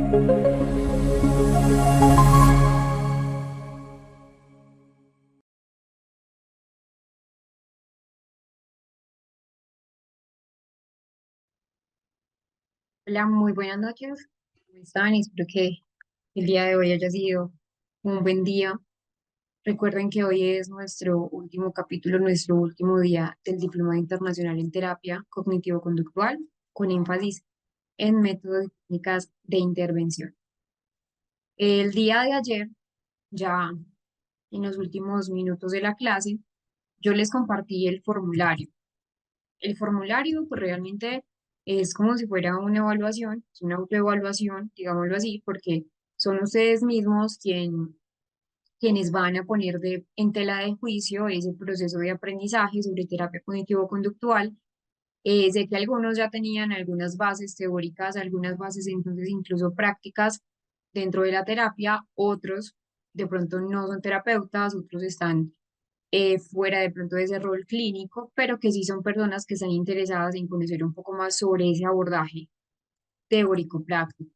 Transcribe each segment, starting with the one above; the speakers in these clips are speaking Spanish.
Hola, muy buenas noches. ¿Cómo están? Espero que el día de hoy haya sido un buen día. Recuerden que hoy es nuestro último capítulo, nuestro último día del Diplomado Internacional en Terapia Cognitivo-Conductual, con énfasis en métodos y técnicas de intervención. El día de ayer, ya en los últimos minutos de la clase, yo les compartí el formulario. El formulario, pues realmente es como si fuera una evaluación, es una autoevaluación, digámoslo así, porque son ustedes mismos quienes van a poner en tela de juicio ese proceso de aprendizaje sobre terapia cognitivo-conductual. Sé que algunos ya tenían algunas bases teóricas, algunas bases entonces incluso prácticas dentro de la terapia, otros de pronto no son terapeutas, otros están fuera de pronto de ese rol clínico, pero que sí son personas que están interesadas en conocer un poco más sobre ese abordaje teórico práctico.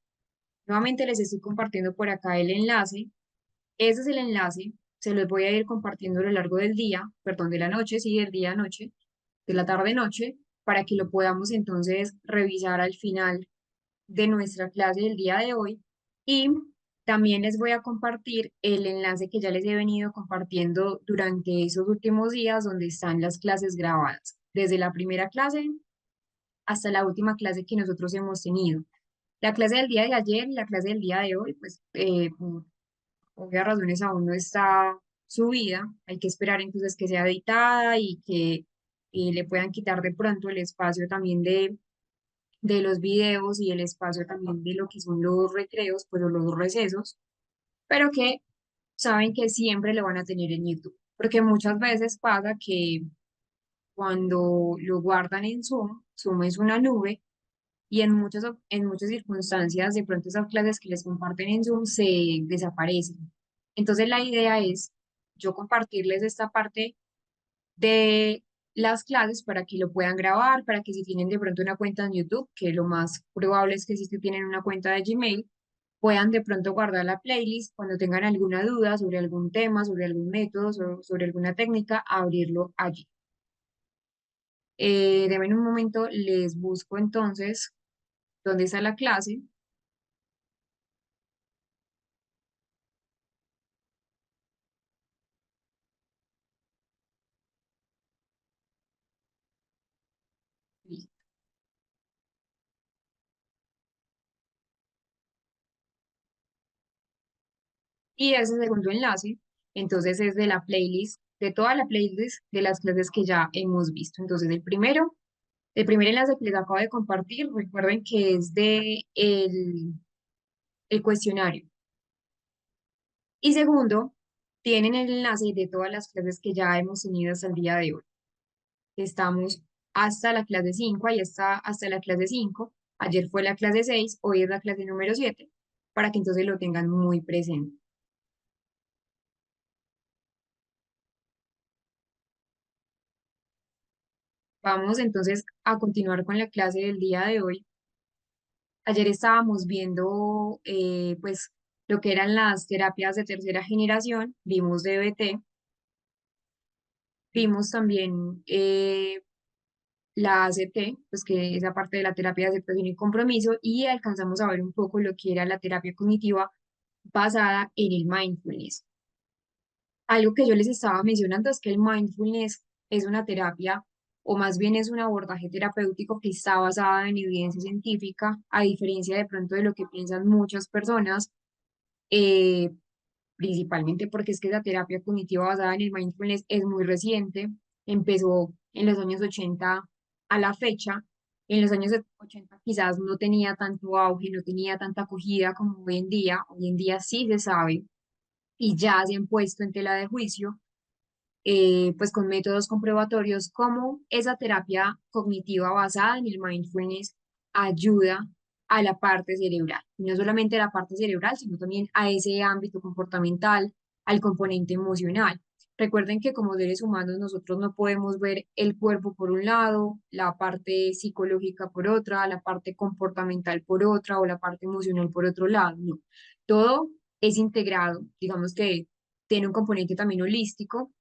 Nuevamente les estoy compartiendo por acá el enlace. Ese es el enlace. Se los voy a ir compartiendo a lo largo del día, perdón, de la noche, sí, del día a noche, de la tarde-noche, para que lo podamos entonces revisar al final de nuestra clase del día de hoy. Y también les voy a compartir el enlace que ya les he venido compartiendo durante esos últimos días, donde están las clases grabadas, desde la primera clase hasta la última clase que nosotros hemos tenido. La clase del día de ayer y la clase del día de hoy, pues por obvias razones aún no está subida. Hay que esperar entonces que sea editada y que le puedan quitar de pronto el espacio también de los videos y el espacio también de lo que son los recreos, pues o los recesos, pero que saben que siempre lo van a tener en YouTube, porque muchas veces pasa que cuando lo guardan en Zoom, Zoom es una nube y en muchas circunstancias de pronto esas clases que les comparten en Zoom se desaparecen. Entonces la idea es yo compartirles esta parte de las clases para que lo puedan grabar, para que si tienen de pronto una cuenta en YouTube, que lo más probable es que si tienen una cuenta de Gmail, puedan de pronto guardar la playlist cuando tengan alguna duda sobre algún tema, sobre algún método, sobre alguna técnica, abrirlo allí. Deben un momento, les busco entonces dónde está la clase. Y ese segundo enlace, entonces es de la playlist, de toda la playlist de las clases que ya hemos visto. Entonces el primer enlace que les acabo de compartir, recuerden que es de el cuestionario. Y segundo, tienen el enlace de todas las clases que ya hemos tenido hasta el día de hoy. Estamos hasta la clase 5, ahí está hasta la clase 5. Ayer fue la clase 6, hoy es la clase número 7, para que entonces lo tengan muy presente. Vamos entonces a continuar con la clase del día de hoy. Ayer estábamos viendo pues lo que eran las terapias de tercera generación, vimos DBT, vimos también la ACT, pues que es la parte de la terapia de aceptación y compromiso, y alcanzamos a ver un poco lo que era la terapia cognitiva basada en el mindfulness. Algo que yo les estaba mencionando es que el mindfulness es una terapia, o más bien es un abordaje terapéutico que está basada en evidencia científica, a diferencia de pronto de lo que piensan muchas personas, eh, principalmente porque es que la terapia cognitiva basada en el mindfulness es muy reciente, empezó en los años 80 a la fecha. En los años 80 quizás no tenía tanto auge, no tenía tanta acogida como hoy en día sí se sabe y ya se han puesto en tela de juicio, pues con métodos comprobatorios, cómo esa terapia cognitiva basada en el mindfulness ayuda a la parte cerebral. Y no solamente a la parte cerebral, sino también a ese ámbito comportamental, al componente emocional. Recuerden que como seres humanos nosotros no podemos ver el cuerpo por un lado, la parte psicológica por otra, la parte comportamental por otra o la parte emocional por otro lado. No, todo es integrado, digamos que tiene un componente también holístico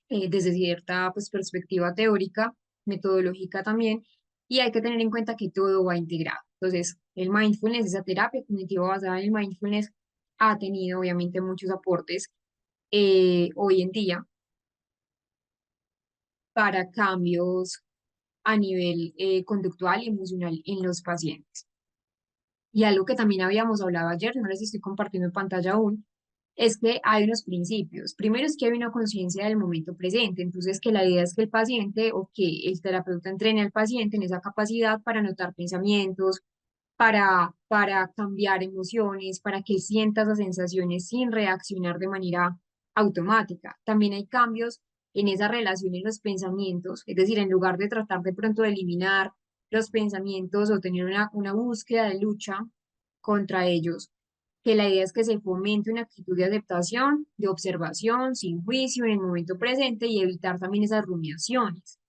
desde cierta pues, perspectiva teórica, metodológica también, y hay que tener en cuenta que todo va integrado. Entonces, el mindfulness, esa terapia cognitiva basada en el mindfulness, ha tenido obviamente muchos aportes hoy en día para cambios a nivel conductual y emocional en los pacientes. Y algo que también habíamos hablado ayer, no les estoy compartiendo en pantalla aún, es que hay unos principios. Primero es que hay una conciencia del momento presente, entonces que la idea es que el paciente o que el terapeuta entrene al paciente en esa capacidad para notar pensamientos, para cambiar emociones, para que sienta esas sensaciones sin reaccionar de manera automática. También hay cambios en esa relación en los pensamientos, es decir, en lugar de tratar de pronto de eliminar los pensamientos o tener una búsqueda de lucha contra ellos, que la idea es que se fomente una actitud de aceptación, de observación, sin juicio en el momento presente y evitar también esas rumiaciones.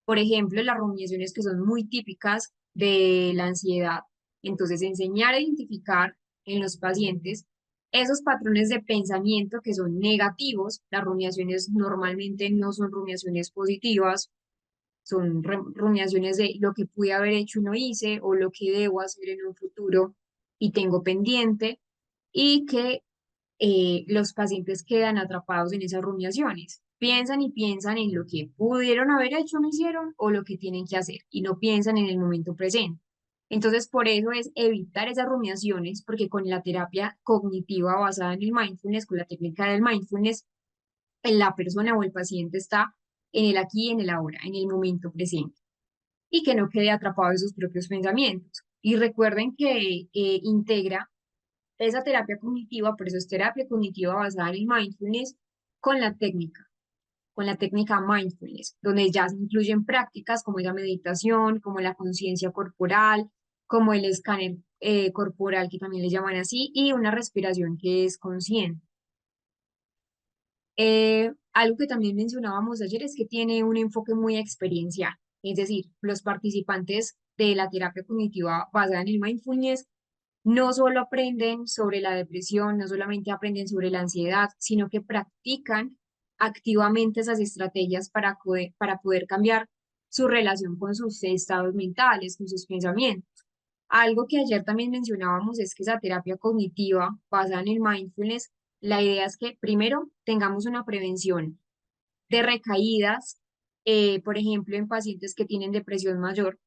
Por ejemplo, las rumiaciones que son muy típicas de la ansiedad. Entonces, enseñar a identificar en los pacientes esos patrones de pensamiento que son negativos. Las rumiaciones normalmente no son rumiaciones positivas, son rumiaciones de lo que pude haber hecho y no hice o lo que debo hacer en un futuro y tengo pendiente y que los pacientes quedan atrapados en esas rumiaciones. Piensan y piensan en lo que pudieron haber hecho, no hicieron, o lo que tienen que hacer, y no piensan en el momento presente. Entonces, por eso es evitar esas rumiaciones, porque con la terapia cognitiva basada en el mindfulness, con la técnica del mindfulness, la persona o el paciente está en el aquí y en el ahora, en el momento presente, y que no quede atrapado en sus propios pensamientos. Y recuerden que integra esa terapia cognitiva, por eso es terapia cognitiva basada en el mindfulness, con con la técnica mindfulness, donde ya se incluyen prácticas como la meditación, como la conciencia corporal, como el escáner corporal, que también le llaman así, y una respiración que es consciente. Algo que también mencionábamos ayer es que tiene un enfoque muy experiencial, es decir, los participantes de la terapia cognitiva basada en el mindfulness no solo aprenden sobre la depresión, no solamente aprenden sobre la ansiedad, sino que practican activamente esas estrategias para poder cambiar su relación con sus estados mentales, con sus pensamientos. Algo que ayer también mencionábamos es que esa terapia cognitiva basada en el mindfulness, la idea es que primero tengamos una prevención de recaídas, por ejemplo, en pacientes que tienen depresión mayor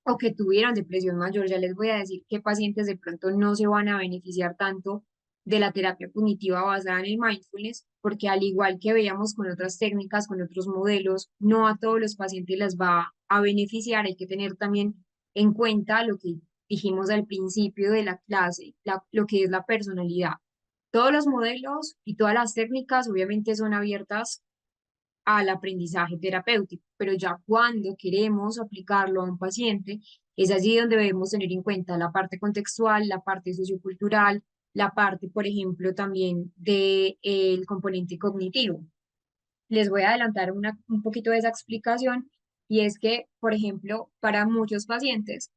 o que tuvieron depresión mayor. Ya les voy a decir qué pacientes de pronto no se van a beneficiar tanto de la terapia cognitiva basada en el mindfulness, porque al igual que veíamos con otras técnicas, con otros modelos, no a todos los pacientes les va a beneficiar. Hay que tener también en cuenta lo que dijimos al principio de la clase, lo que es la personalidad. Todos los modelos y todas las técnicas obviamente son abiertas al aprendizaje terapéutico, pero ya cuando queremos aplicarlo a un paciente, es allí donde debemos tener en cuenta la parte contextual, la parte sociocultural, la parte, por ejemplo, también del componente cognitivo. Les voy a adelantar un poquito de esa explicación y es que, por ejemplo, para muchos pacientes,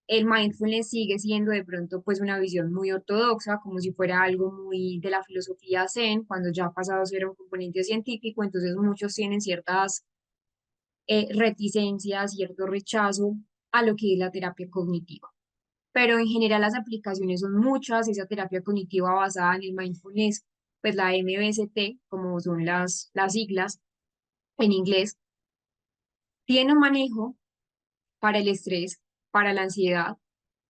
el mindfulness sigue siendo de pronto pues una visión muy ortodoxa, como si fuera algo muy de la filosofía Zen, cuando ya ha pasado a ser un componente científico, entonces muchos tienen ciertas reticencias, cierto rechazo a lo que es la terapia cognitiva. Pero en general las aplicaciones son muchas, esa terapia cognitiva basada en el mindfulness, pues la MBST, como son las siglas en inglés, tiene un manejo para el estrés, para la ansiedad,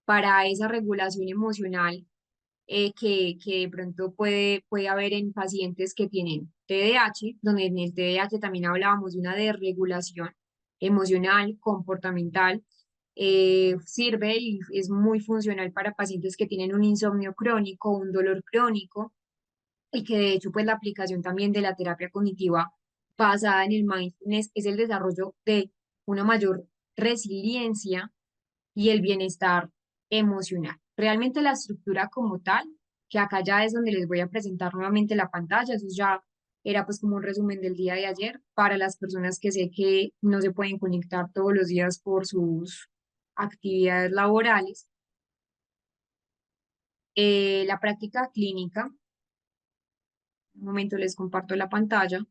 para esa regulación emocional que de pronto puede haber en pacientes que tienen TDAH, donde en el TDAH también hablábamos de una desregulación emocional, comportamental. Sirve y es muy funcional para pacientes que tienen un insomnio crónico, un dolor crónico, y que de hecho pues la aplicación también de la terapia cognitiva basada en el mindfulness es el desarrollo de una mayor resiliencia y el bienestar emocional. Realmente la estructura como tal, que acá ya es donde les voy a presentar nuevamente la pantalla, eso ya Era pues como un resumen del día de ayer para las personas que sé que no se pueden conectar todos los días por sus actividades laborales. La práctica clínica, un momento les comparto la pantalla.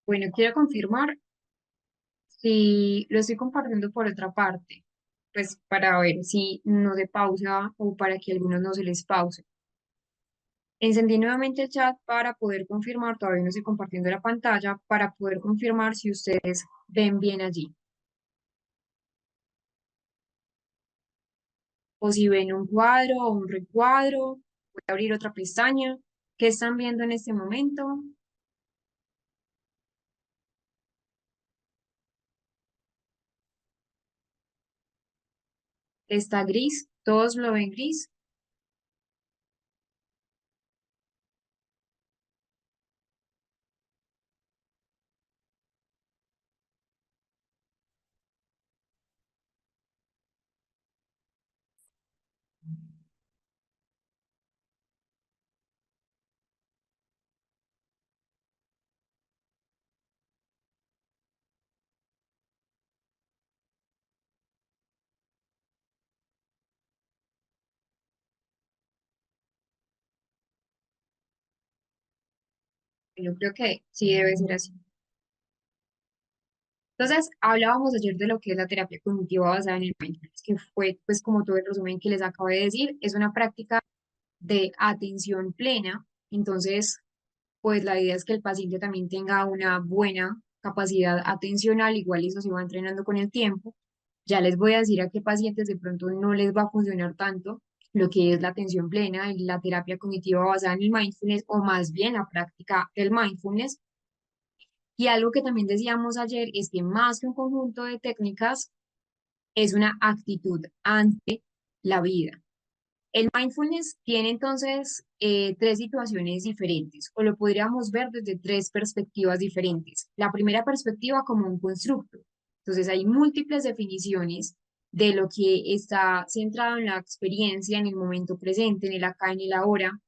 Bueno, quiero confirmar si lo estoy compartiendo por otra parte, pues para ver si no se pausa o para que a algunos no se les pause. Encendí nuevamente el chat para poder confirmar, todavía no estoy compartiendo la pantalla, para poder confirmar si ustedes ven bien allí o si ven un cuadro o un recuadro. Voy a abrir otra pestaña. ¿Qué están viendo en este momento? Está gris, todos lo ven gris. Yo creo que sí debe ser así. Entonces, hablábamos ayer de lo que es la terapia cognitiva basada en el mindfulness, que fue pues como todo el resumen que les acabo de decir, es una práctica de atención plena. Entonces, pues la idea es que el paciente también tenga una buena capacidad atencional, igual eso se va entrenando con el tiempo. Ya les voy a decir a qué pacientes de pronto no les va a funcionar tanto lo que es la atención plena y la terapia cognitiva basada en el mindfulness, o más bien la práctica del mindfulness. Y algo que también decíamos ayer es que más que un conjunto de técnicas, es una actitud ante la vida. El mindfulness tiene entonces tres situaciones diferentes, o lo podríamos ver desde tres perspectivas diferentes. La primera perspectiva como un constructo. Entonces hay múltiples definiciones de lo que está centrado en la experiencia, en el momento presente, en el acá, en el ahora.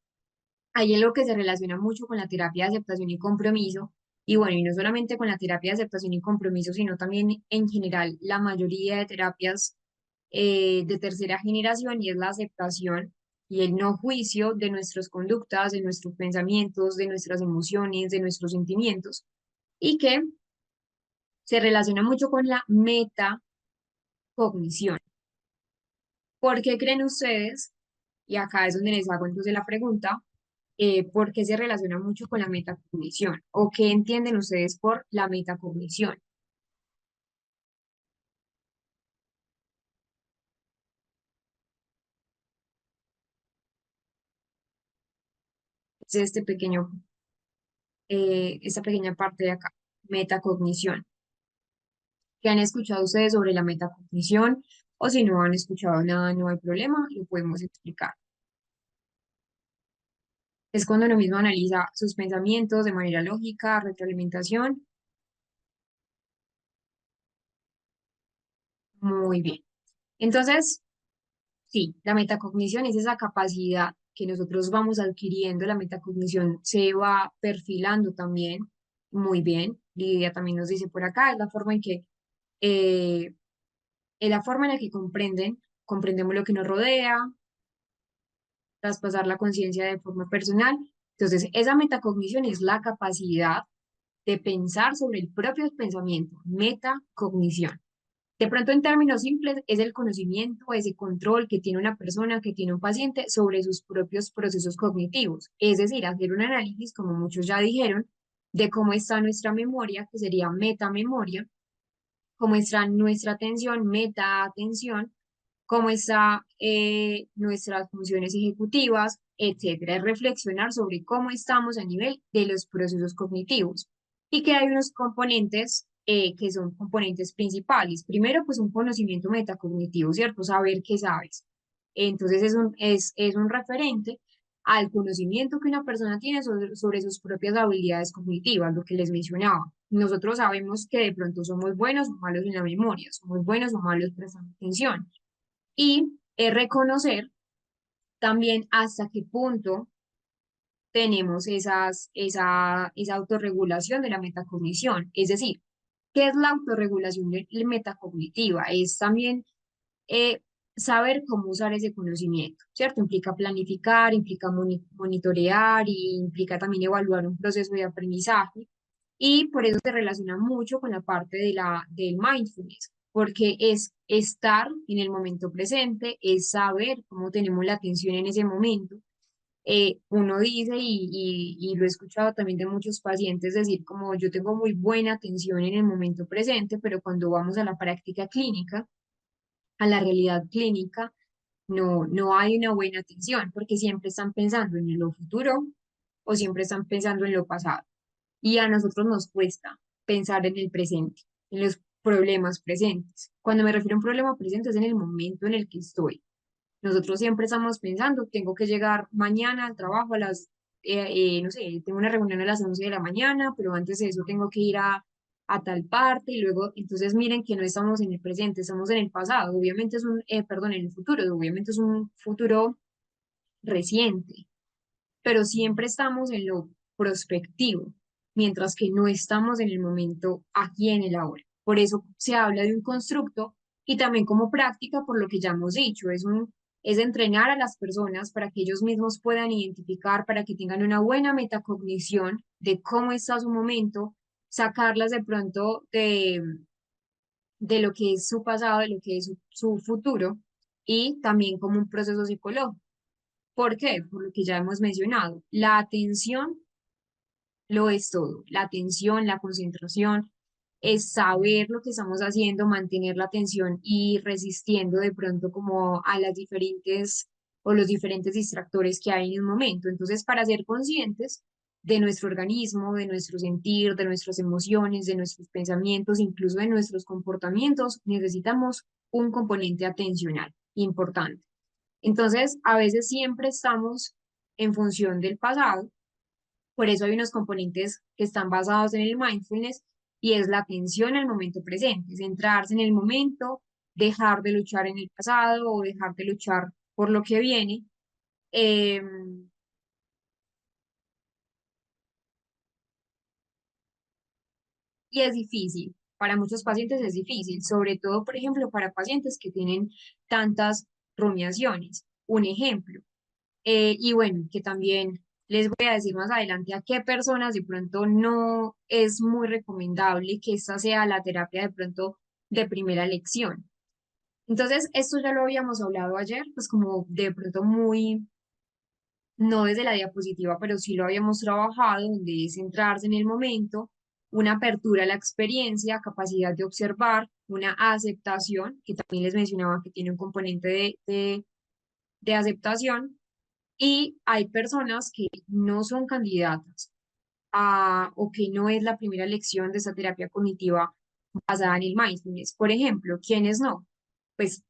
Hay algo que se relaciona mucho con la terapia de aceptación y compromiso. Y bueno, y no solamente con la terapia de aceptación y compromiso, sino también en general la mayoría de terapias de tercera generación, y es la aceptación y el no juicio de nuestras conductas, de nuestros pensamientos, de nuestras emociones, de nuestros sentimientos, y que se relaciona mucho con la metacognición. ¿Por qué creen ustedes? Y acá es donde les hago entonces la pregunta, ¿por qué se relaciona mucho con la metacognición? ¿O qué entienden ustedes por la metacognición? Es esta pequeña parte de acá, metacognición. ¿Qué han escuchado ustedes sobre la metacognición? O si no han escuchado nada, no hay problema, lo podemos explicar. Es cuando uno mismo analiza sus pensamientos de manera lógica, retroalimentación. Muy bien. Entonces, sí, la metacognición es esa capacidad que nosotros vamos adquiriendo. La metacognición se va perfilando también. Muy bien. Lidia también nos dice por acá, es la forma en que, eh, es la forma en la que comprendemos lo que nos rodea, traspasar la conciencia de forma personal. Entonces, esa metacognición es la capacidad de pensar sobre el propio pensamiento, metacognición. De pronto, en términos simples, es el conocimiento, ese control que tiene una persona, que tiene un paciente sobre sus propios procesos cognitivos. Es decir, hacer un análisis, como muchos ya dijeron, de cómo está nuestra memoria, que sería metamemoria, cómo está nuestra atención, meta-atención, cómo está nuestras funciones ejecutivas, etcétera. Es reflexionar sobre cómo estamos a nivel de los procesos cognitivos y que hay unos componentes que son componentes principales. Primero, pues un conocimiento metacognitivo, ¿cierto? Saber qué sabes. Entonces es un referente al conocimiento que una persona tiene sobre sus propias habilidades cognitivas, lo que les mencionaba. Nosotros sabemos que de pronto somos buenos o malos en la memoria, somos buenos o malos prestando atención, y reconocer también hasta qué punto tenemos esa autorregulación de la metacognición. Es decir, ¿qué es la autorregulación metacognitiva? Es también eh, saber cómo usar ese conocimiento, ¿cierto? Implica planificar, implica monitorear y implica también evaluar un proceso de aprendizaje. Y por eso se relaciona mucho con la parte del mindfulness, porque es estar en el momento presente, es saber cómo tenemos la atención en ese momento. Uno dice, y lo he escuchado también de muchos pacientes, decir como yo tengo muy buena atención en el momento presente, pero cuando vamos a la práctica clínica, a la realidad clínica, no hay una buena atención, porque siempre están pensando en lo futuro o siempre están pensando en lo pasado. Y a nosotros nos cuesta pensar en el presente, en los problemas presentes. Cuando me refiero a un problema presente es en el momento en el que estoy. Nosotros siempre estamos pensando, tengo que llegar mañana al trabajo a no sé, tengo una reunión a las 11 de la mañana, pero antes de eso tengo que ir a tal parte y luego, entonces miren que no estamos en el presente, estamos en el pasado. Obviamente perdón, en el futuro, obviamente es un futuro reciente, pero siempre estamos en lo prospectivo, mientras que no estamos en el momento aquí en el ahora. Por eso se habla de un constructo y también como práctica, por lo que ya hemos dicho, es entrenar a las personas para que ellos mismos puedan identificar, para que tengan una buena metacognición de cómo está su momento, sacarlas de pronto de lo que es su pasado, de lo que es su futuro y también como un proceso psicológico. ¿Por qué? Por lo que ya hemos mencionado. La atención lo es todo. La atención, la concentración, es saber lo que estamos haciendo, mantener la atención y resistiendo de pronto como a las diferentes o los diferentes distractores que hay en el momento. Entonces, para ser conscientes de nuestro organismo, de nuestro sentir, de nuestras emociones, de nuestros pensamientos, incluso de nuestros comportamientos, necesitamos un componente atencional importante. Entonces, a veces siempre estamos en función del pasado, por eso hay unos componentes que están basados en el mindfulness y es la atención al momento presente, centrarse en el momento, dejar de luchar en el pasado o dejar de luchar por lo que viene. Eh, y es difícil, para muchos pacientes es difícil, sobre todo, por ejemplo, para pacientes que tienen tantas rumiaciones. Un ejemplo. Y bueno, que también les voy a decir más adelante a qué personas de pronto no es muy recomendable que esta sea la terapia de pronto de primera elección. Entonces, esto ya lo habíamos hablado ayer, pues como de pronto muy, no desde la diapositiva, pero sí lo habíamos trabajado, donde es centrarse en el momento, una apertura a la experiencia, capacidad de observar, una aceptación, que también les mencionaba que tiene un componente de aceptación, y hay personas que no son candidatas o que no es la primera elección de esta terapia cognitiva basada en el mindfulness. Por ejemplo, ¿quiénes no? Pues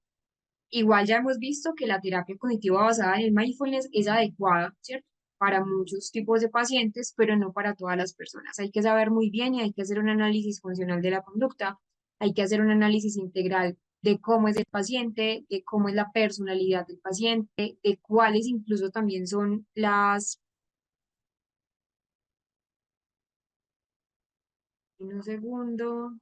igual ya hemos visto que la terapia cognitiva basada en el mindfulness es adecuada, ¿cierto? Para muchos tipos de pacientes, pero no para todas las personas. Hay que saber muy bien y hay que hacer un análisis funcional de la conducta, hay que hacer un análisis integral de cómo es el paciente, de cómo es la personalidad del paciente, de cuáles incluso también son un segundo.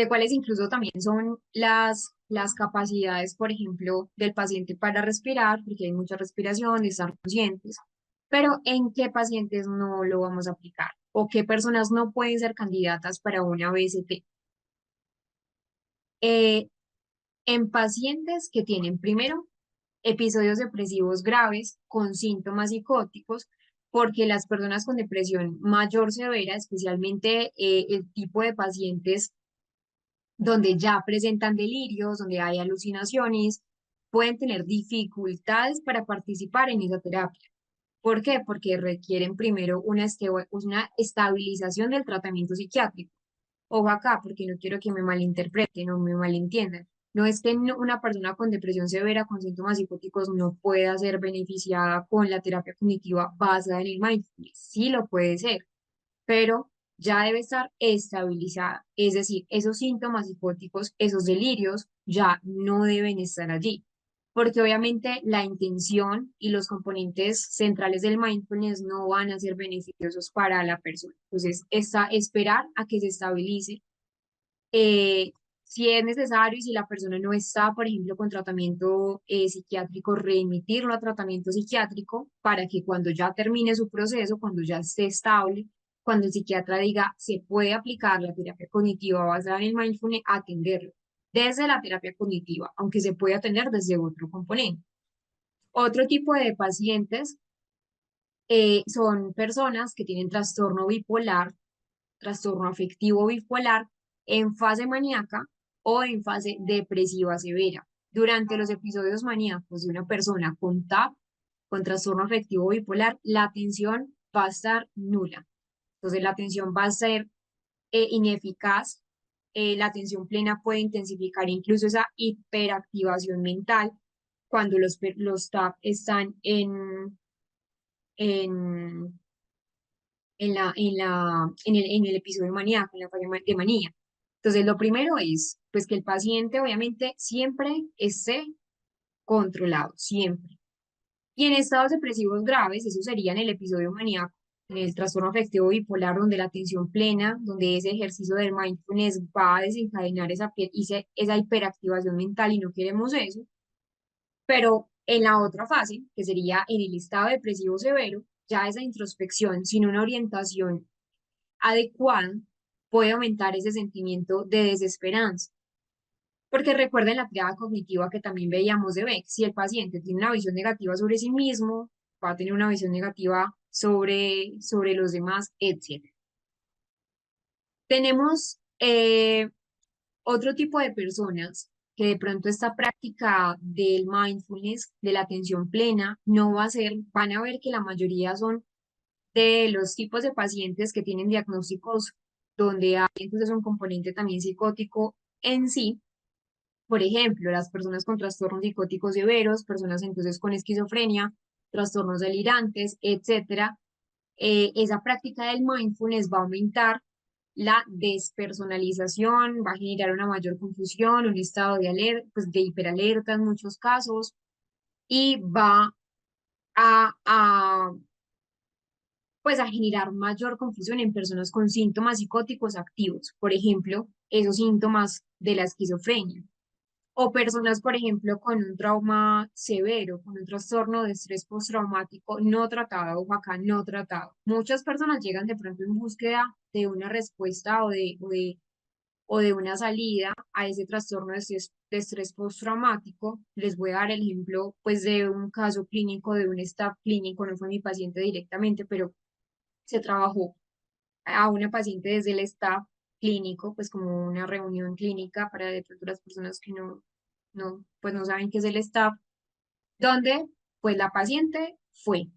de cuáles incluso también son las capacidades, por ejemplo, del paciente para respirar, porque hay mucha respiración, de estar conscientes, pero en qué pacientes no lo vamos a aplicar o qué personas no pueden ser candidatas para una BST. Eh, en pacientes que tienen primero episodios depresivos graves con síntomas psicóticos, porque las personas con depresión mayor severa, especialmente el tipo de pacientes donde ya presentan delirios, donde hay alucinaciones, pueden tener dificultades para participar en esa terapia. ¿Por qué? Porque requieren primero una estabilización del tratamiento psiquiátrico. Ojo acá, porque no quiero que me malinterpreten o me malentiendan. No es que una persona con depresión severa, con síntomas psicóticos, no pueda ser beneficiada con la terapia cognitiva basada en el mindfulness. Sí lo puede ser, pero ya debe estar estabilizada. Es decir, esos síntomas psicóticos, esos delirios, ya no deben estar allí. Porque obviamente la intención y los componentes centrales del mindfulness no van a ser beneficiosos para la persona. Entonces, esperar a que se estabilice eh, si es necesario y si la persona no está, por ejemplo, con tratamiento psiquiátrico, remitirlo a tratamiento psiquiátrico para que cuando ya termine su proceso, cuando ya esté estable, cuando el psiquiatra diga se puede aplicar la terapia cognitiva basada en el mindfulness, atenderlo desde la terapia cognitiva, aunque se puede atender desde otro componente. Otro tipo de pacientes son personas que tienen trastorno bipolar, trastorno afectivo bipolar en fase maníaca o en fase depresiva severa. Durante los episodios maníacos de una persona con TAP, con trastorno afectivo bipolar, la atención va a estar nula. Entonces, la atención va a ser ineficaz. La atención plena puede intensificar incluso esa hiperactivación mental cuando los TAP están en, en el episodio maníaco, en la fase de manía. Entonces, lo primero es, pues, que el paciente obviamente siempre esté controlado, siempre. Y en estados depresivos graves, eso sería en el episodio maníaco, en el trastorno afectivo bipolar, donde la atención plena, donde ese ejercicio del mindfulness va a desencadenar esa hiperactivación mental y no queremos eso. Pero en la otra fase, que sería en el estado depresivo severo, ya esa introspección sin una orientación adecuada puede aumentar ese sentimiento de desesperanza. Porque recuerden la triada cognitiva que también veíamos de Beck, si el paciente tiene una visión negativa sobre sí mismo, va a tener una visión negativa sobre los demás, etc. Tenemos otro tipo de personas que de pronto esta práctica del mindfulness, de la atención plena, no va a ser, van a ver que la mayoría son de los tipos de pacientes que tienen diagnósticos donde hay entonces un componente también psicótico en sí. Por ejemplo, las personas con trastornos psicóticos severos, personas entonces con esquizofrenia, trastornos delirantes, etcétera. Esa práctica del mindfulness va a aumentar la despersonalización, va a generar una mayor confusión, un estado de alerta, pues de hiperalerta en muchos casos, y va a pues a generar mayor confusión en personas con síntomas psicóticos activos, por ejemplo, esos síntomas de la esquizofrenia, o personas, por ejemplo, con un trauma severo, con un trastorno de estrés postraumático no tratado, o acá no tratado. Muchas personas llegan de pronto en búsqueda de una respuesta o de una salida a ese trastorno de estrés postraumático. Les voy a dar el ejemplo, pues, de un caso clínico, de un staff clínico, no fue mi paciente directamente, pero se trabajó a una paciente desde el staff clínico, pues como una reunión clínica para de pronto las personas que pues no saben qué es el staff, donde pues la paciente fue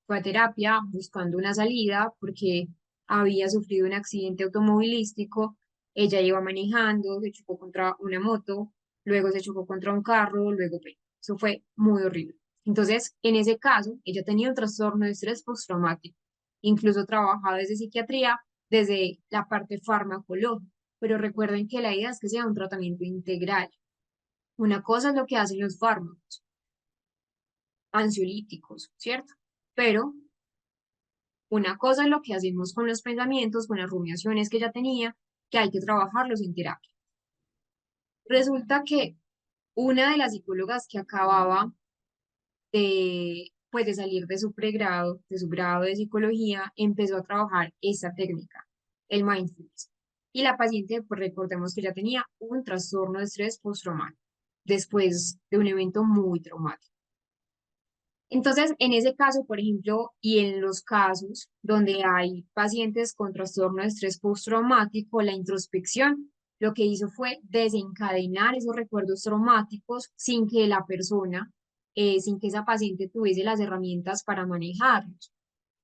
a terapia buscando una salida porque había sufrido un accidente automovilístico, ella iba manejando, se chocó contra una moto, luego se chocó contra un carro, luego eso fue muy horrible. Entonces, en ese caso, ella tenía un trastorno de estrés postraumático, incluso trabajaba desde psiquiatría, desde la parte farmacológica, pero recuerden que la idea es que sea un tratamiento integral. Una cosa es lo que hacen los fármacos ansiolíticos, ¿cierto? Pero una cosa es lo que hacemos con los pensamientos, con las rumiaciones que ella tenía, que hay que trabajarlos en terapia. Resulta que una de las psicólogas que acababa pues, de salir de su pregrado, de su grado de psicología, empezó a trabajar esta técnica, el mindfulness. Y la paciente, pues recordemos que ya tenía un trastorno de estrés postraumático después de un evento muy traumático. Entonces, en ese caso, por ejemplo, y en los casos donde hay pacientes con trastorno de estrés postraumático, la introspección lo que hizo fue desencadenar esos recuerdos traumáticos sin que la persona, sin que esa paciente tuviese las herramientas para manejarlos.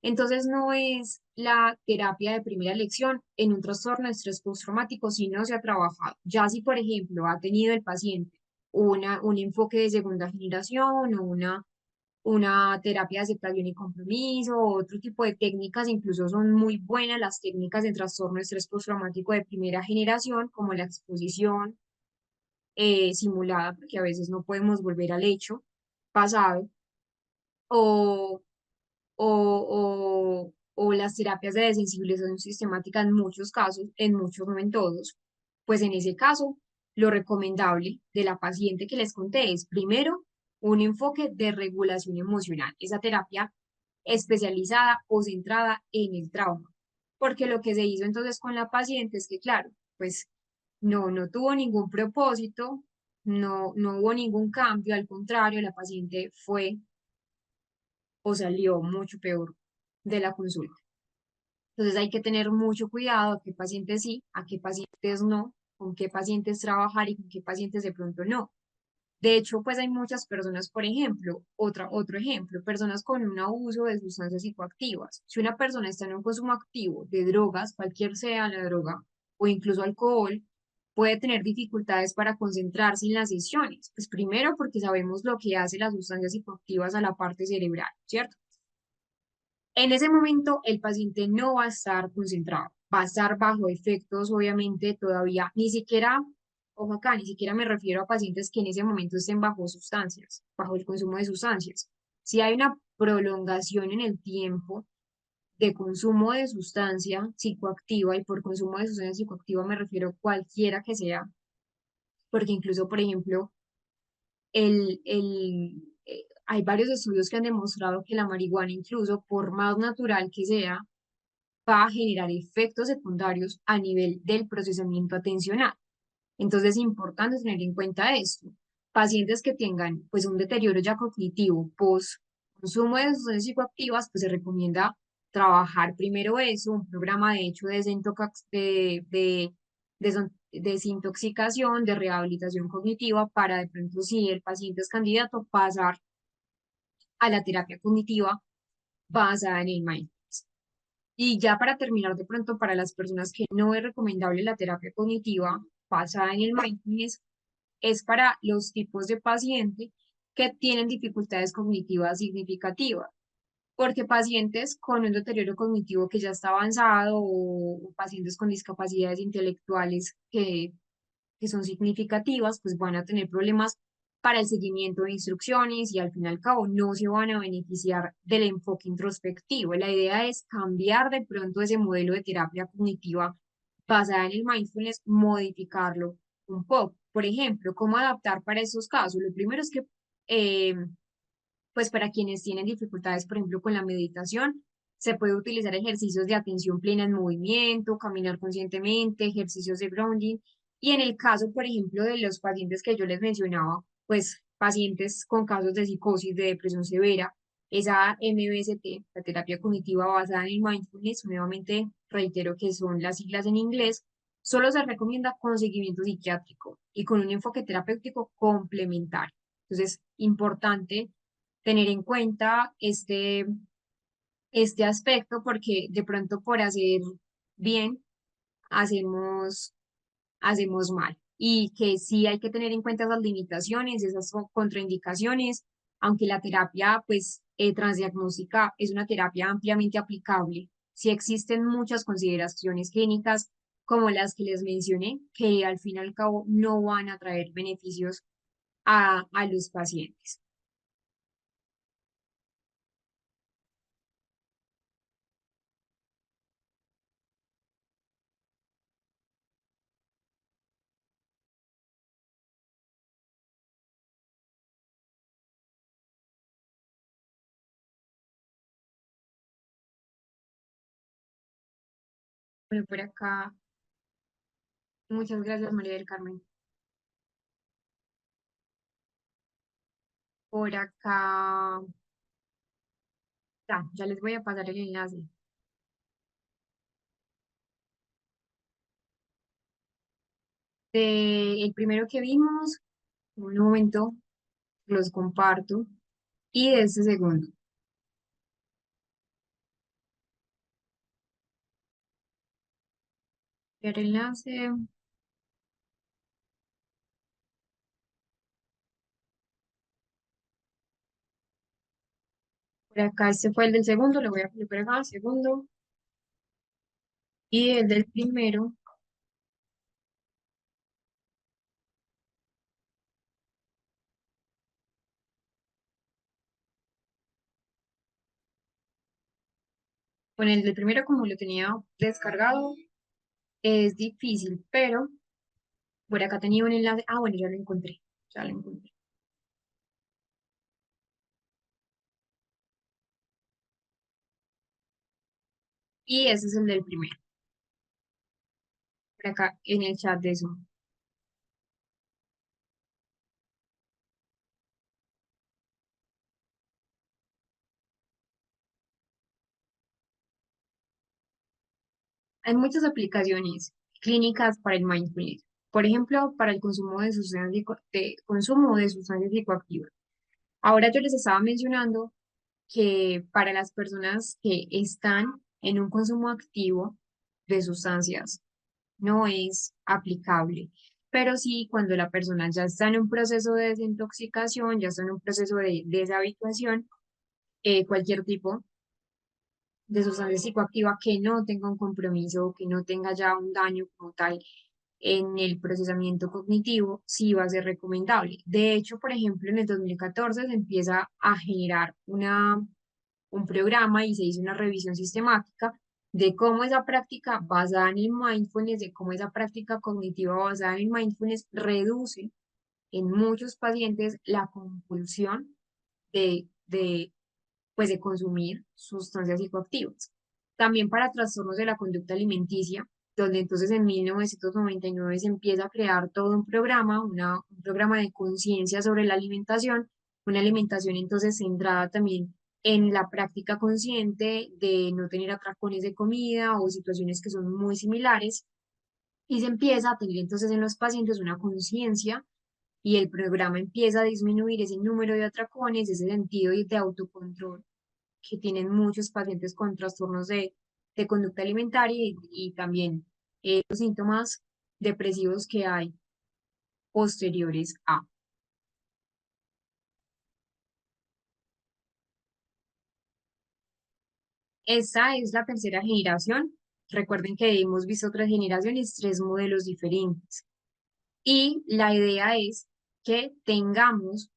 Entonces, no es la terapia de primera elección en un trastorno de estrés postraumático si no se ha trabajado. Ya si, por ejemplo, ha tenido el paciente un enfoque de segunda generación o una terapia de aceptación y compromiso, o otro tipo de técnicas, incluso son muy buenas las técnicas de trastorno de estrés postraumático de primera generación, como la exposición simulada, porque a veces no podemos volver al hecho pasado, o, o las terapias de desensibilización sistemática en muchos casos, en muchos, no en todos. Pues en ese caso, lo recomendable de la paciente que les conté es primero un enfoque de regulación emocional, esa terapia especializada o centrada en el trauma. Porque lo que se hizo entonces con la paciente es que, claro, pues no tuvo ningún propósito, no hubo ningún cambio, al contrario, la paciente fue o salió mucho peor de la consulta. Entonces hay que tener mucho cuidado a qué pacientes sí, a qué pacientes no, con qué pacientes trabajar y con qué pacientes de pronto no. De hecho, pues hay muchas personas, por ejemplo, otro ejemplo, personas con un abuso de sustancias psicoactivas. Si una persona está en un consumo activo de drogas, cualquier sea la droga, o incluso alcohol, puede tener dificultades para concentrarse en las sesiones. Pues primero porque sabemos lo que hace las sustancias psicoactivas a la parte cerebral, ¿cierto? En ese momento, el paciente no va a estar concentrado, va a estar bajo efectos, obviamente, todavía, ni siquiera, ojo acá, ni siquiera me refiero a pacientes que en ese momento estén bajo sustancias, bajo el consumo de sustancias. Si hay una prolongación en el tiempo de consumo de sustancia psicoactiva, y por consumo de sustancia psicoactiva me refiero cualquiera que sea, porque incluso, por ejemplo, hay varios estudios que han demostrado que la marihuana, incluso por más natural que sea, va a generar efectos secundarios a nivel del procesamiento atencional. Entonces es importante tener en cuenta esto. Pacientes que tengan pues un deterioro ya cognitivo post consumo de sustancias psicoactivas, pues se recomienda trabajar primero eso, un programa de hecho de, desintoxicación, de rehabilitación cognitiva, para de pronto si el paciente es candidato, pasar a la terapia cognitiva basada en el mindfulness. Y ya para terminar, de pronto, para las personas que no es recomendable la terapia cognitiva basada en el mindfulness, es para los tipos de paciente que tienen dificultades cognitivas significativas, porque pacientes con un deterioro cognitivo que ya está avanzado o pacientes con discapacidades intelectuales que son significativas, pues van a tener problemas para el seguimiento de instrucciones y al fin y al cabo no se van a beneficiar del enfoque introspectivo. La idea es cambiar de pronto ese modelo de terapia cognitiva basada en el mindfulness, modificarlo un poco. Por ejemplo, ¿cómo adaptar para esos casos? Lo primero es que, eh, pues para quienes tienen dificultades, por ejemplo, con la meditación, se puede utilizar ejercicios de atención plena en movimiento, caminar conscientemente, ejercicios de grounding. Y en el caso, por ejemplo, de los pacientes que yo les mencionaba, pues pacientes con casos de psicosis, de depresión severa, esa MBST, la terapia cognitiva basada en el mindfulness, nuevamente reitero que son las siglas en inglés, solo se recomienda con seguimiento psiquiátrico y con un enfoque terapéutico complementario. Entonces, importante tener en cuenta este aspecto porque de pronto por hacer bien hacemos, hacemos mal. Y que sí hay que tener en cuenta esas limitaciones, esas contraindicaciones, aunque la terapia pues transdiagnóstica es una terapia ampliamente aplicable. Sí existen muchas consideraciones clínicas como las que les mencioné, que al fin y al cabo no van a traer beneficios a los pacientes. Bueno, por acá, muchas gracias, María del Carmen. Por acá, ya les voy a pasar el enlace. El primero que vimos, un momento, los comparto. Y de este segundo, el enlace, por acá, este fue el del segundo, lo voy a colocar acá, segundo. Y el del primero, con el del primero como lo tenía descargado, es difícil, pero por acá tenía un enlace. Ah, bueno, ya lo encontré, ya lo encontré. Y ese es el del primero, por acá en el chat de Zoom. Hay muchas aplicaciones clínicas para el mindfulness. Por ejemplo, para el consumo de sustancias, consumo de sustancias psicoactivas. Ahora yo les estaba mencionando que para las personas que están en un consumo activo de sustancias no es aplicable. Pero sí, cuando la persona ya está en un proceso de desintoxicación, ya está en un proceso de deshabituación, cualquier tipo de sustancia psicoactiva que no tenga un compromiso, que no tenga ya un daño como tal en el procesamiento cognitivo, sí va a ser recomendable. De hecho, por ejemplo, en el 2014 se empieza a generar un programa y se hizo una revisión sistemática de cómo esa práctica basada en el mindfulness, de cómo esa práctica cognitiva basada en el mindfulness reduce en muchos pacientes la compulsión de pues de consumir sustancias psicoactivas. También para trastornos de la conducta alimenticia, donde entonces en 1999 se empieza a crear todo un programa, un programa de conciencia sobre la alimentación, una alimentación entonces centrada también en la práctica consciente de no tener atracones de comida o situaciones que son muy similares, y se empieza a tener entonces en los pacientes una conciencia y el programa empieza a disminuir ese número de atracones, ese sentido de autocontrol que tienen muchos pacientes con trastornos de conducta alimentaria y también los síntomas depresivos que hay posteriores a. Esta es la tercera generación. Recuerden que hemos visto otras generaciones, tres modelos diferentes. Y la idea es que tengamos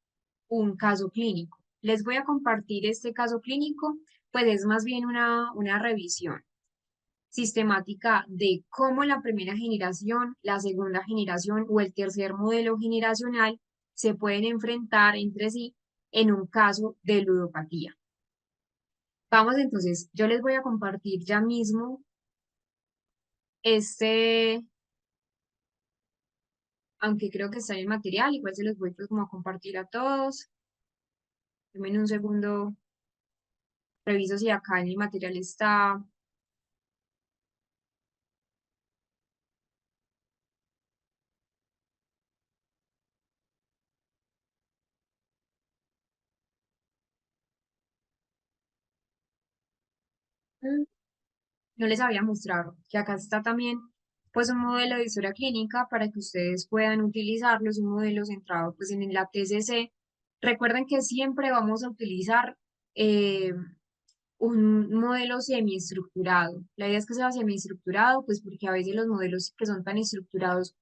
un caso clínico. Les voy a compartir este caso clínico, pues es más bien una revisión sistemática de cómo la primera generación, la segunda generación o el tercer modelo generacional se pueden enfrentar entre sí en un caso de ludopatía. Vamos entonces, yo les voy a compartir ya mismo este, aunque creo que está en el material, igual se los voy pues como a compartir a todos. Denme un segundo, reviso si acá en el material está. No les había mostrado que acá está también pues un modelo de historia clínica para que ustedes puedan utilizarlo, es un modelo centrado pues en la TCC. Recuerden que siempre vamos a utilizar eh, un modelo semiestructurado. La idea es que sea semiestructurado, pues porque a veces los modelos que son tan estructurados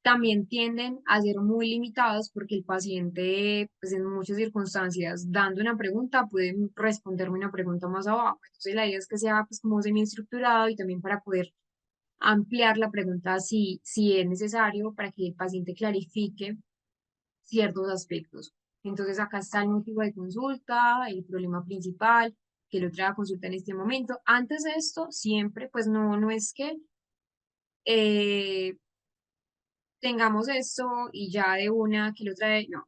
también tienden a ser muy limitados porque el paciente, pues en muchas circunstancias, dando una pregunta, puede responderme una pregunta más abajo. Entonces la idea es que sea pues como semiestructurado y también para poder ampliar la pregunta si es necesario para que el paciente clarifique ciertos aspectos. Entonces acá está el motivo de consulta, el problema principal, que lo trae a consulta en este momento. Antes de esto, siempre, pues no es que eh, tengamos esto y ya de una que lo trae, no,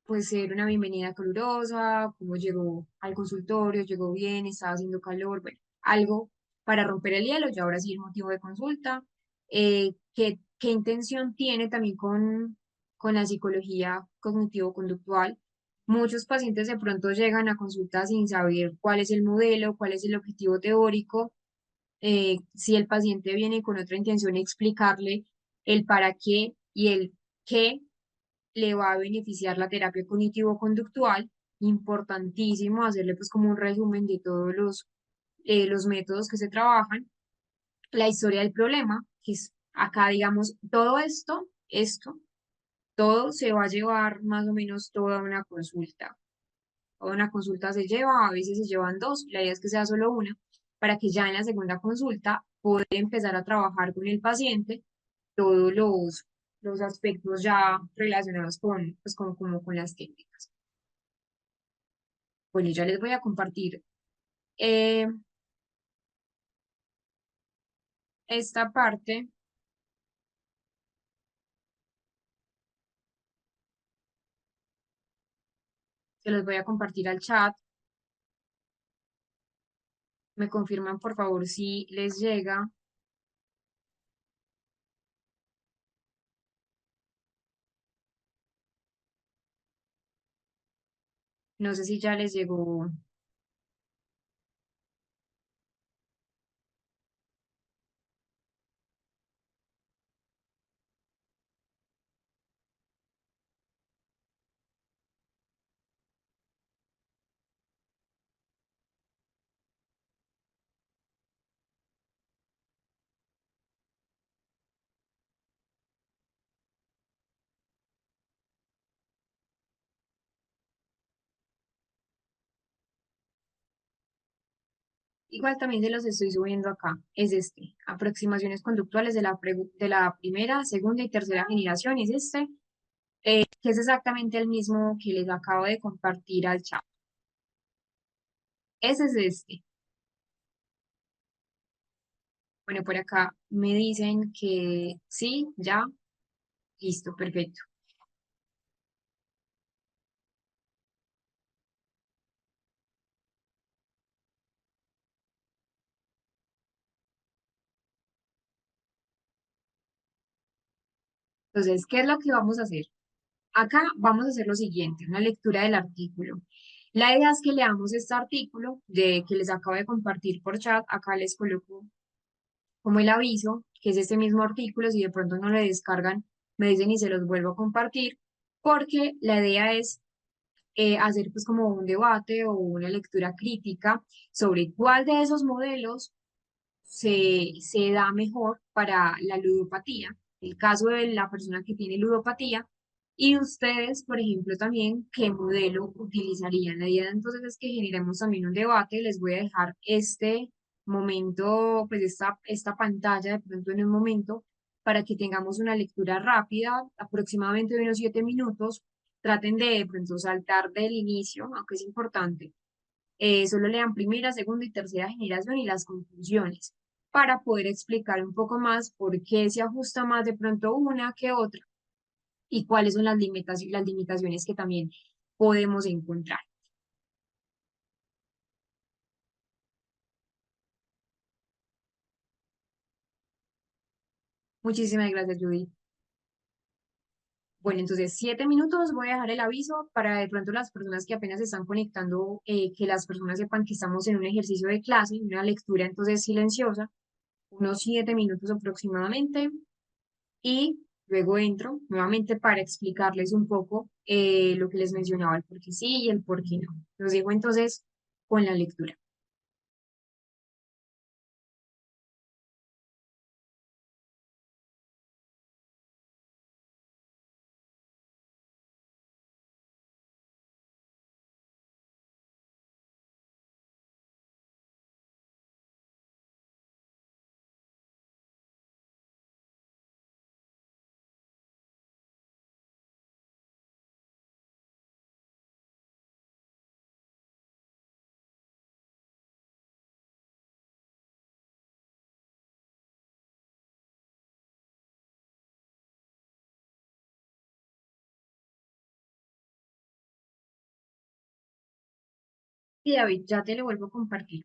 pues ser una bienvenida calurosa, cómo llegó al consultorio, llegó bien, estaba haciendo calor, bueno, algo para romper el hielo, y ahora sí el motivo de consulta, qué intención tiene también con la psicología cognitivo-conductual. Muchos pacientes de pronto llegan a consulta sin saber cuál es el modelo, cuál es el objetivo teórico. Si el paciente viene con otra intención, explicarle el para qué y el qué le va a beneficiar la terapia cognitivo-conductual. Importantísimo hacerle pues como un resumen de todos los métodos que se trabajan, la historia del problema, que es acá, digamos, todo todo se va a llevar más o menos toda una consulta. Toda una consulta se lleva, a veces se llevan dos, la idea es que sea solo una, para que ya en la segunda consulta poder empezar a trabajar con el paciente todos los aspectos ya relacionados con, pues, como con las técnicas. Bueno, ya les voy a compartir eh, esta parte, se los voy a compartir al chat. Me confirman, por favor, si les llega. No sé si ya les llegó. Igual también se los estoy subiendo acá. Es este. Aproximaciones conductuales de de la primera, segunda y tercera generación. Es este, que es exactamente el mismo que les acabo de compartir al chat. Ese es este. Bueno, por acá me dicen que sí, ya, listo, perfecto. Entonces, ¿qué es lo que vamos a hacer? Acá vamos a hacer lo siguiente, una lectura del artículo. La idea es que leamos este artículo de que les acabo de compartir por chat. Acá les coloco como el aviso, que es este mismo artículo. Si de pronto no lo descargan, me dicen y se los vuelvo a compartir, porque la idea es hacer pues como un debate o una lectura crítica sobre cuál de esos modelos se da mejor para la ludopatía, el caso de la persona que tiene ludopatía, y ustedes, por ejemplo, también, ¿qué modelo utilizarían? La idea entonces es que generemos también un debate. Les voy a dejar este momento, pues esta pantalla de pronto en un momento, para que tengamos una lectura rápida, aproximadamente de unos 7 minutos. Traten de pronto saltar del inicio, aunque es importante, solo lean primera, segunda y tercera generación y las conclusiones para poder explicar un poco más por qué se ajusta más de pronto una que otra y cuáles son las limitaciones que también podemos encontrar. Muchísimas gracias, Judy. Bueno, entonces 7 minutos, voy a dejar el aviso para de pronto las personas que apenas se están conectando, que las personas sepan que estamos en un ejercicio de clase, una lectura entonces silenciosa, unos 7 minutos aproximadamente. Y luego entro nuevamente para explicarles un poco lo que les mencionaba, el por qué sí y el por qué no. Los dejo entonces con la lectura. Y David, ya te lo vuelvo a compartir.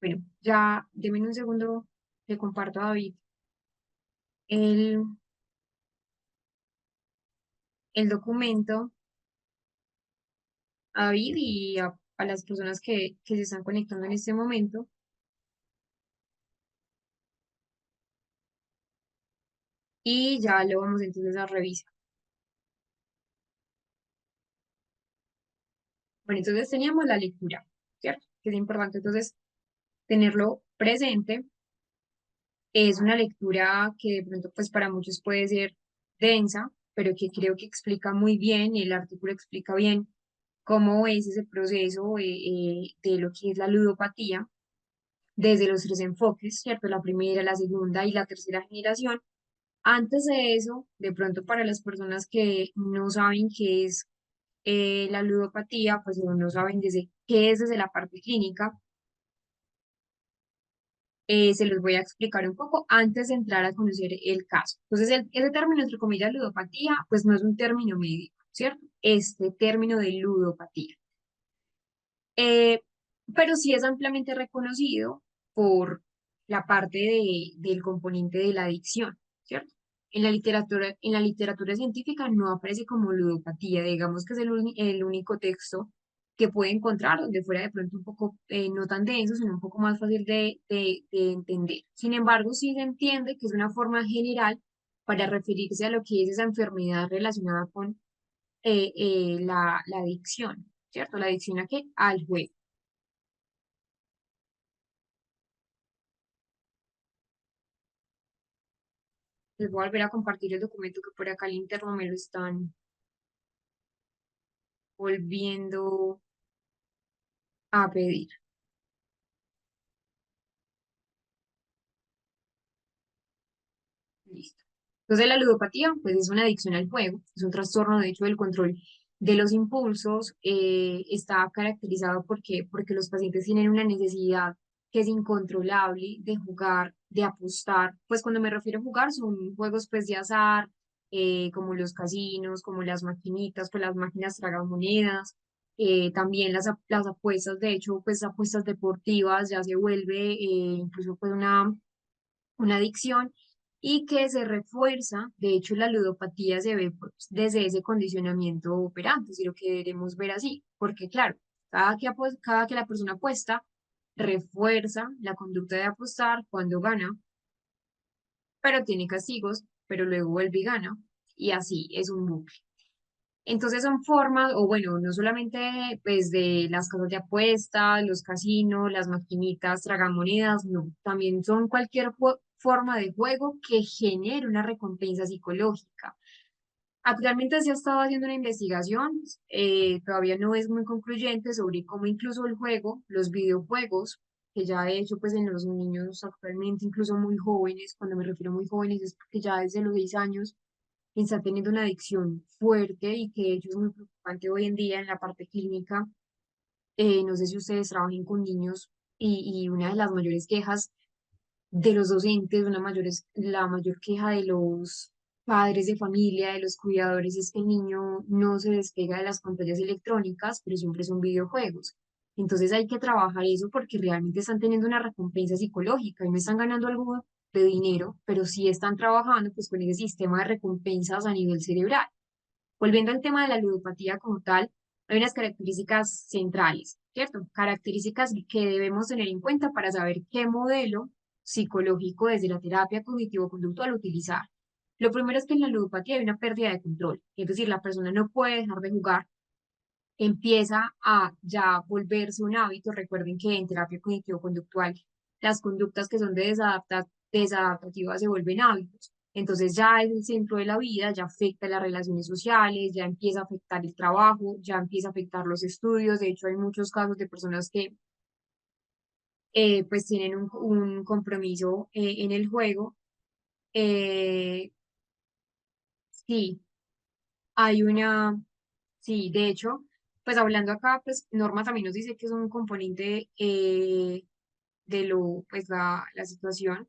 Bueno, ya, deme un segundo, le comparto a David el, el documento, a David y a las personas que se están conectando en este momento. Y ya lo vamos entonces a revisar. Bueno, entonces teníamos la lectura, ¿cierto? Que es importante entonces tenerlo presente. Es una lectura que de pronto pues para muchos puede ser densa, pero que creo que explica muy bien, el artículo explica bien cómo es ese proceso de lo que es la ludopatía desde los tres enfoques, ¿cierto? La primera, la segunda y la tercera generación. Antes de eso, de pronto para las personas que no saben qué es la ludopatía, pues no saben desde qué es desde la parte clínica, se los voy a explicar un poco antes de entrar a conocer el caso. Entonces, ese término, entre comillas, ludopatía, pues no es un término médico, ¿cierto? Este término de ludopatía. Eh, pero sí es ampliamente reconocido por la parte del componente de la adicción, ¿cierto? En la literatura científica no aparece como ludopatía, digamos que es el único texto que puede encontrar donde fuera de pronto un poco no tan denso, sino un poco más fácil de entender. Sin embargo, sí se entiende que es una forma general para referirse a lo que es esa enfermedad relacionada con la adicción, ¿cierto? ¿La adicción a qué? Al juego. Les voy a volver a compartir el documento que por acá al interno me lo están volviendo a pedir. Listo. Entonces, la ludopatía, pues es una adicción al juego, es un trastorno, de hecho, del control de los impulsos. Está caracterizado porque los pacientes tienen una necesidad que es incontrolable de jugar, de apostar. Pues cuando me refiero a jugar, son juegos pues de azar, como los casinos, como las maquinitas, pues las máquinas tragamonedas. También las apuestas, de hecho, pues apuestas deportivas ya se vuelve incluso pues una adicción y que se refuerza. De hecho, la ludopatía se ve pues, desde ese condicionamiento operante, si lo queremos ver así, porque claro, cada que la persona apuesta, refuerza la conducta de apostar cuando gana, pero tiene castigos, pero luego vuelve y gana, y así es un bucle. Entonces son formas, o bueno, no solamente pues de las casas de apuestas, los casinos, las maquinitas, tragamonedas, no, también son cualquier forma de juego que genere una recompensa psicológica. Actualmente se ha estado haciendo una investigación, todavía no es muy concluyente sobre cómo incluso el juego, los videojuegos, que ya de hecho pues en los niños actualmente, incluso muy jóvenes, cuando me refiero a muy jóvenes es porque ya desde los 6 años está teniendo una adicción fuerte y que de hecho es muy preocupante hoy en día en la parte clínica. No sé si ustedes trabajen con niños y una de las mayores quejas de los docentes, la mayor queja de los padres de familia, de los cuidadores, es que el niño no se despega de las pantallas electrónicas, pero siempre son videojuegos. Entonces hay que trabajar eso porque realmente están teniendo una recompensa psicológica y no están ganando algo de dinero, pero sí están trabajando pues con ese sistema de recompensas a nivel cerebral. Volviendo al tema de la ludopatía como tal, hay unas características centrales, ¿cierto? Características que debemos tener en cuenta para saber qué modelo psicológico desde la terapia cognitivo-conductual utilizar. Lo primero es que en la ludopatía hay una pérdida de control, es decir, la persona no puede dejar de jugar, empieza a ya volverse un hábito. Recuerden que en terapia cognitivo-conductual las conductas que son desadaptativas se vuelven hábitos. Entonces ya es el centro de la vida, ya afecta las relaciones sociales, ya empieza a afectar el trabajo, ya empieza a afectar los estudios. De hecho, hay muchos casos de personas que pues tienen un compromiso en el juego. Eh, sí, hay una, sí, de hecho, pues hablando acá, pues Norma también nos dice que es un componente de pues la situación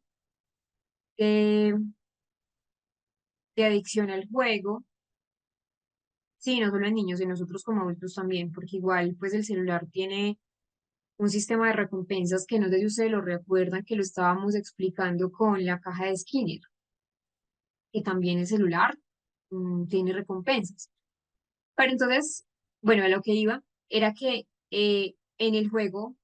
de, de adicción al juego. Sí, no solo en niños, en nosotros como adultos también, porque igual pues el celular tiene un sistema de recompensas que no sé si ustedes lo recuerdan, que lo estábamos explicando con la caja de Skinner, que también el celular tiene recompensas. Pero entonces, bueno, a lo que iba era que en el juego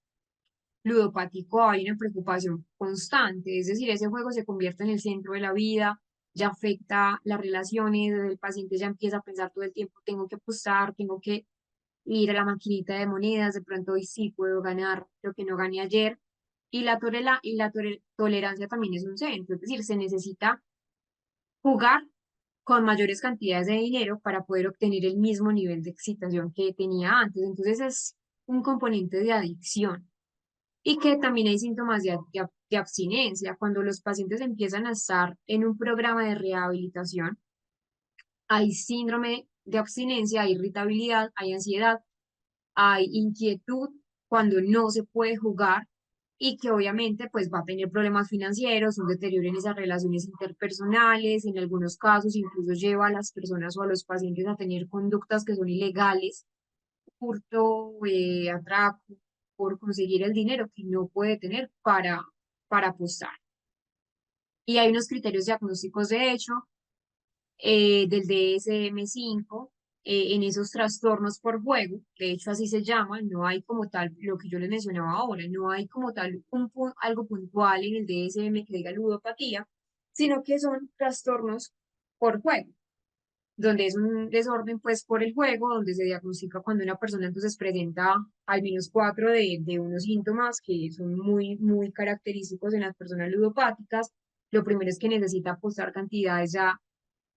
ludopático hay una preocupación constante, es decir, ese juego se convierte en el centro de la vida, ya afecta las relaciones, el paciente ya empieza a pensar todo el tiempo, tengo que apostar, tengo que ir a la maquinita de monedas, de pronto hoy sí puedo ganar lo que no gané ayer, y la tolerancia también es un centro, es decir, se necesita jugar con mayores cantidades de dinero para poder obtener el mismo nivel de excitación que tenía antes, entonces es un componente de adicción y que también hay síntomas de abstinencia. Cuando los pacientes empiezan a estar en un programa de rehabilitación, hay síndrome de abstinencia, hay irritabilidad, hay ansiedad, hay inquietud cuando no se puede jugar y que obviamente pues va a tener problemas financieros, un deterioro en esas relaciones interpersonales, en algunos casos incluso lleva a las personas o a los pacientes a tener conductas que son ilegales, hurto, atraco, por conseguir el dinero que no puede tener para apostar. Y hay unos criterios diagnósticos, de hecho, del DSM-5 en esos trastornos por juego, de hecho así se llaman, no hay como tal, lo que yo les mencionaba ahora, no hay como tal algo puntual en el DSM que diga ludopatía, sino que son trastornos por juego donde es un desorden pues por el juego, donde se diagnostica cuando una persona entonces presenta al menos cuatro de unos síntomas que son muy característicos en las personas ludopáticas. Lo primero es que necesita apostar cantidades ya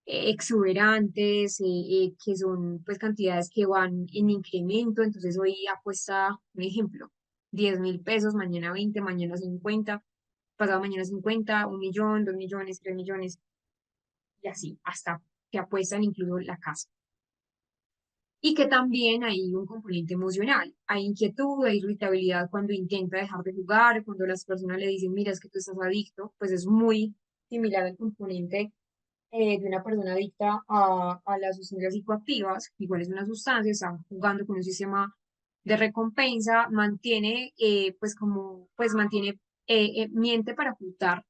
exuberantes, que son pues cantidades que van en incremento, entonces hoy apuesta, un ejemplo, 10.000 pesos, mañana 20, mañana 50, pasado mañana 50, 1 millón, 2 millones, 3 millones, y así, hasta que apuestan incluso la casa. Y que también hay un componente emocional. Hay inquietud, hay irritabilidad cuando intenta dejar de jugar, cuando las personas le dicen, mira, es que tú estás adicto, pues es muy similar al componente de una persona adicta a las sustancias psicoactivas, igual es una sustancia, está jugando con un sistema de recompensa, mantiene, pues mantiene, miente para ocultar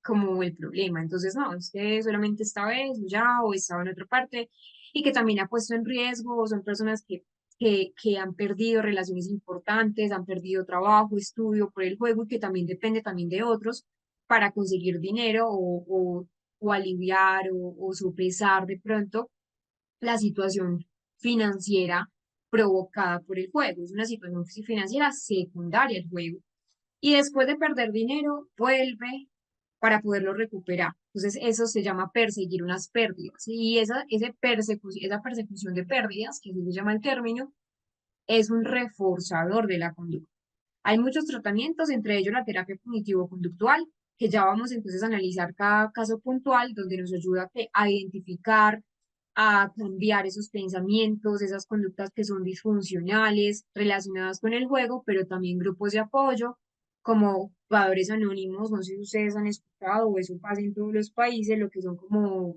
como el problema. Entonces, no, es que solamente esta vez, ya, o estaba en otra parte, y que también ha puesto en riesgo, son personas que han perdido relaciones importantes, han perdido trabajo, estudio por el juego, y que también depende también de otros para conseguir dinero o aliviar o sopesar de pronto la situación financiera provocada por el juego. Es una situación financiera secundaria al juego y después de perder dinero, vuelve para poderlo recuperar. Entonces, eso se llama perseguir unas pérdidas. Y esa persecución de pérdidas, que así se llama el término, es un reforzador de la conducta. Hay muchos tratamientos, entre ellos la terapia cognitivo-conductual, que ya vamos entonces a analizar cada caso puntual, donde nos ayuda a identificar, a cambiar esos pensamientos, esas conductas que son disfuncionales, relacionadas con el juego, pero también grupos de apoyo, como jugadores anónimos, no sé si ustedes han escuchado o eso pasa en todos los países, lo que son como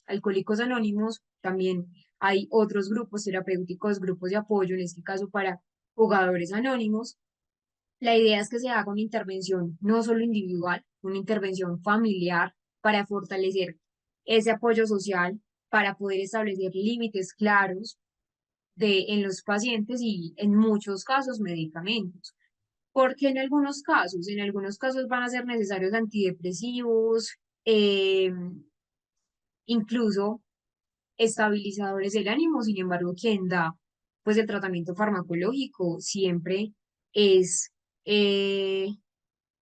alcohólicos anónimos, también hay otros grupos terapéuticos, grupos de apoyo, en este caso para jugadores anónimos. La idea es que se haga una intervención no solo individual, una intervención familiar para fortalecer ese apoyo social, para poder establecer límites claros en los pacientes y en muchos casos medicamentos. Porque en algunos casos van a ser necesarios antidepresivos, incluso estabilizadores del ánimo. Sin embargo, quien da pues el tratamiento farmacológico siempre es eh,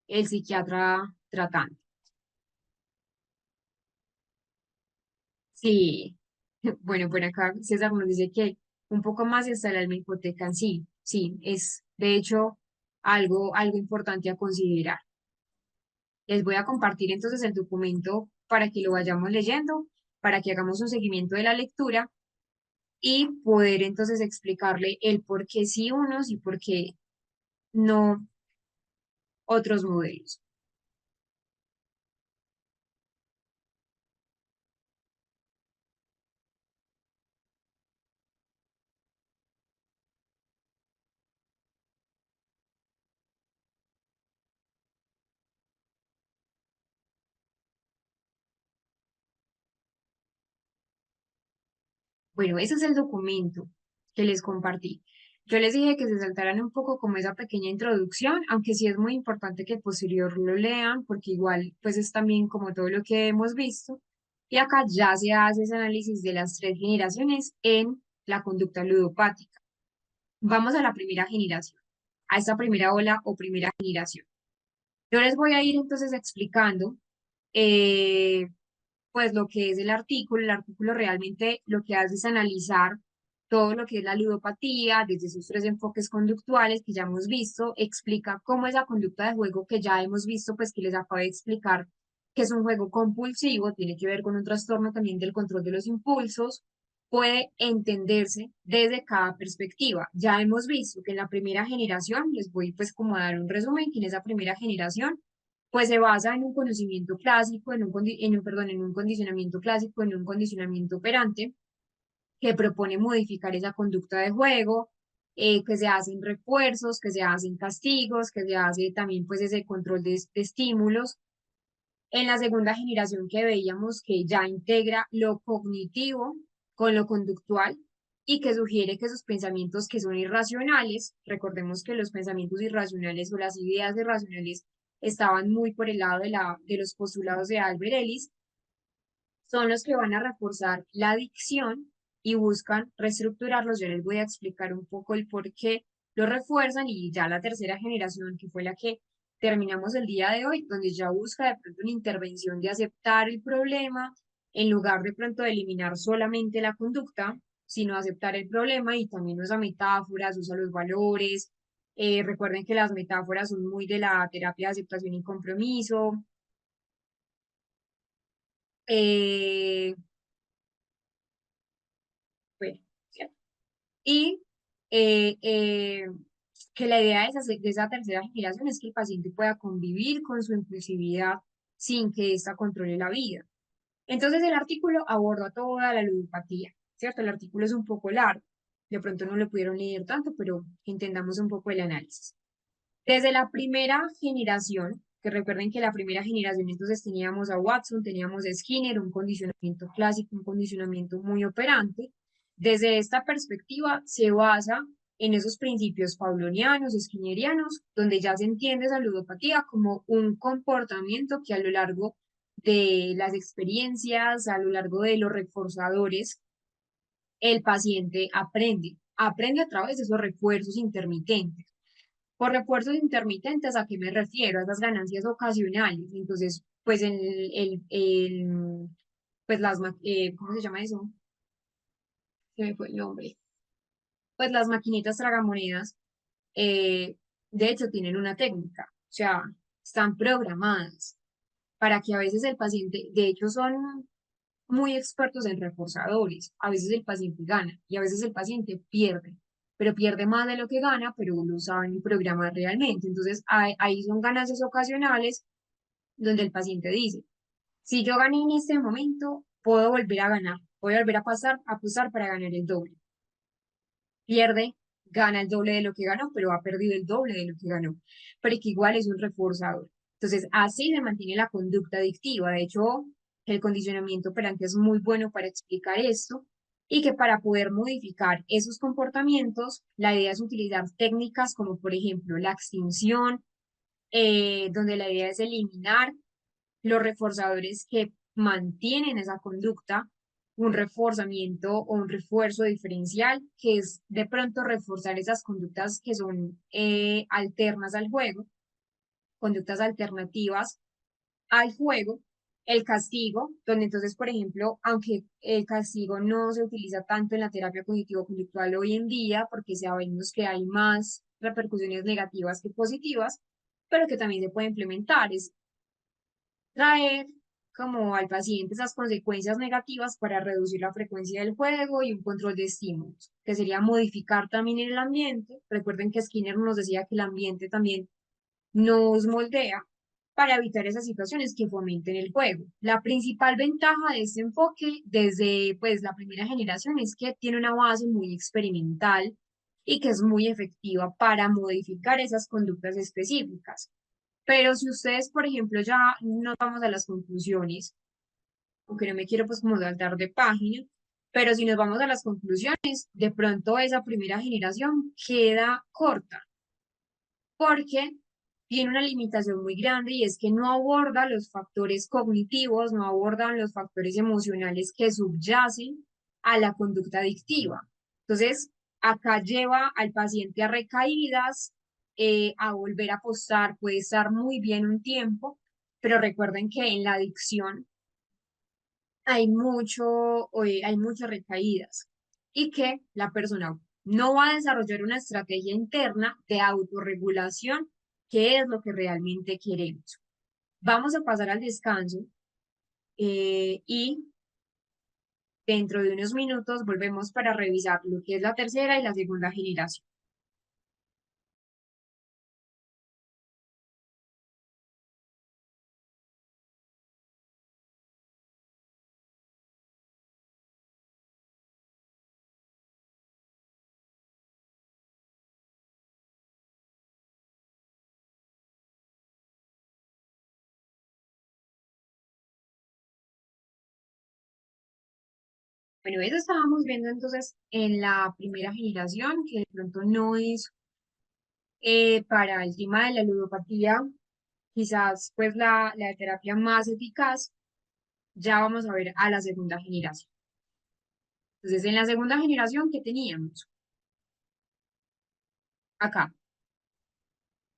el psiquiatra tratante. Sí, bueno, por acá César nos dice que un poco más y hasta el alma hipoteca, sí, sí, es de hecho algo importante a considerar. Les voy a compartir entonces el documento para que lo vayamos leyendo, para que hagamos un seguimiento de la lectura y poder entonces explicarle el por qué sí unos y por qué no otros modelos. Bueno, ese es el documento que les compartí. Yo les dije que se saltaran un poco como esa pequeña introducción, aunque sí es muy importante que posterior lo lean, porque igual pues es también como todo lo que hemos visto. Y acá ya se hace ese análisis de las tres generaciones en la conducta ludopática. Vamos a la primera generación, a esta primera ola o primera generación. Yo les voy a ir entonces explicando eh, pues lo que es el artículo realmente lo que hace es analizar todo lo que es la ludopatía desde sus tres enfoques conductuales que ya hemos visto, explica cómo esa conducta de juego que ya hemos visto, pues que les acabo de explicar, que es un juego compulsivo, tiene que ver con un trastorno también del control de los impulsos, puede entenderse desde cada perspectiva. Ya hemos visto que en la primera generación, les voy pues como a dar un resumen, que en esa primera generación pues se basa en un conocimiento clásico, en un condicionamiento clásico, en un condicionamiento operante que propone modificar esa conducta de juego, que se hacen refuerzos, que se hacen castigos, que se hace también pues ese control de estímulos. En la segunda generación que veíamos que ya integra lo cognitivo con lo conductual y que sugiere que sus pensamientos que son irracionales, recordemos que los pensamientos irracionales o las ideas irracionales estaban muy por el lado de los postulados de Albert Ellis, son los que van a reforzar la adicción y buscan reestructurarlos. Yo les voy a explicar un poco el por qué lo refuerzan y ya la tercera generación, que fue la que terminamos el día de hoy, donde ya busca de pronto una intervención de aceptar el problema en lugar de pronto de eliminar solamente la conducta, sino aceptar el problema y también usa metáforas, usa los valores. Recuerden que las metáforas son muy de la terapia de aceptación y compromiso. Eh, bueno, ¿cierto? Y eh, eh, que la idea de esa tercera generación es que el paciente pueda convivir con su impulsividad sin que ésta controle la vida. Entonces el artículo aborda toda la ludopatía, ¿cierto? El artículo es un poco largo, de pronto no lo pudieron leer tanto, pero entendamos un poco el análisis. Desde la primera generación, que recuerden que la primera generación entonces teníamos a Watson, teníamos a Skinner, un condicionamiento clásico, un condicionamiento muy operante. Desde esta perspectiva se basa en esos principios paulonianos, skinnerianos, donde ya se entiende esa ludopatía como un comportamiento que a lo largo de las experiencias, a lo largo de los reforzadores, el paciente aprende a través de esos refuerzos intermitentes. Por refuerzos intermitentes, ¿a qué me refiero? A esas ganancias ocasionales. Entonces, pues pues ¿cómo se llama eso? Se me fue el nombre. Pues las maquinitas tragamonedas, eh, de hecho, tienen una técnica, o sea, están programadas para que a veces el paciente, de hecho, son muy expertos en reforzadores. A veces el paciente gana y a veces el paciente pierde, pero pierde más de lo que gana, pero lo saben programar realmente. Entonces, ahí son ganancias ocasionales donde el paciente dice, si yo gané en este momento, puedo volver a ganar, voy a volver a pasar, a apostar para ganar el doble. Pierde, gana el doble de lo que ganó, pero ha perdido el doble de lo que ganó, pero que igual es un reforzador. Entonces, así se mantiene la conducta adictiva. De hecho, el condicionamiento operante es muy bueno para explicar esto y que para poder modificar esos comportamientos, la idea es utilizar técnicas como, por ejemplo, la extinción, donde la idea es eliminar los reforzadores que mantienen esa conducta, un reforzamiento o un refuerzo diferencial, que es de pronto reforzar esas conductas que son alternas al juego, conductas alternativas al juego, el castigo, donde entonces, por ejemplo, aunque el castigo no se utiliza tanto en la terapia cognitivo-conductual hoy en día, porque sabemos que hay más repercusiones negativas que positivas, pero que también se puede implementar, es traer como al paciente esas consecuencias negativas para reducir la frecuencia del juego y un control de estímulos, que sería modificar también el ambiente. Recuerden que Skinner nos decía que el ambiente también nos moldea para evitar esas situaciones que fomenten el juego. La principal ventaja de este enfoque desde pues la primera generación es que tiene una base muy experimental y que es muy efectiva para modificar esas conductas específicas. Pero si ustedes, por ejemplo, ya no vamos a las conclusiones, aunque no me quiero pues como saltar de página, Pero si nos vamos a las conclusiones, de pronto esa primera generación queda corta porque tiene una limitación muy grande y es que no aborda los factores cognitivos, no abordan los factores emocionales que subyacen a la conducta adictiva. Entonces, acá lleva al paciente a recaídas, a volver a apostar, puede estar muy bien un tiempo, pero recuerden que en la adicción hay muchas recaídas y que la persona no va a desarrollar una estrategia interna de autorregulación, que es lo que realmente queremos. Vamos a pasar al descanso y dentro de unos minutos volvemos para revisar lo que es la tercera y la segunda generación. Bueno, eso estábamos viendo entonces en la primera generación, que de pronto no es para el tema de la ludopatía, quizás pues la terapia más eficaz. Ya vamos a ver a la segunda generación. Entonces, en la segunda generación, ¿qué teníamos? Acá,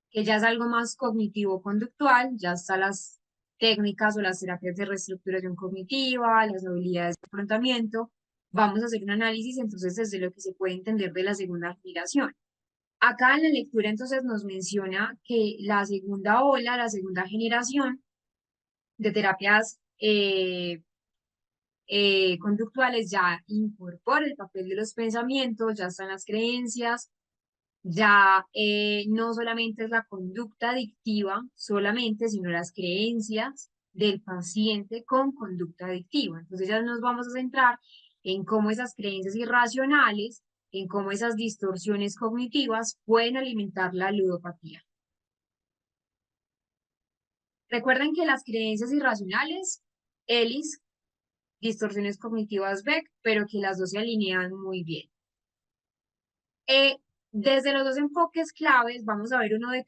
que ya es algo más cognitivo-conductual, ya están las técnicas o las terapias de reestructuración cognitiva, las habilidades de afrontamiento. Vamos a hacer un análisis entonces desde lo que se puede entender de la segunda generación. Acá en la lectura entonces nos menciona que la segunda ola, la segunda generación de terapias conductuales ya incorpora el papel de los pensamientos, ya están las creencias, ya no solamente es la conducta adictiva solamente, sino las creencias del paciente con conducta adictiva. Entonces ya nos vamos a centrar en cómo esas creencias irracionales, en cómo esas distorsiones cognitivas pueden alimentar la ludopatía. Recuerden que las creencias irracionales, ELIS, distorsiones cognitivas Beck, pero que las dos se alinean muy bien. Eh, Desde los dos enfoques claves, vamos a ver uno de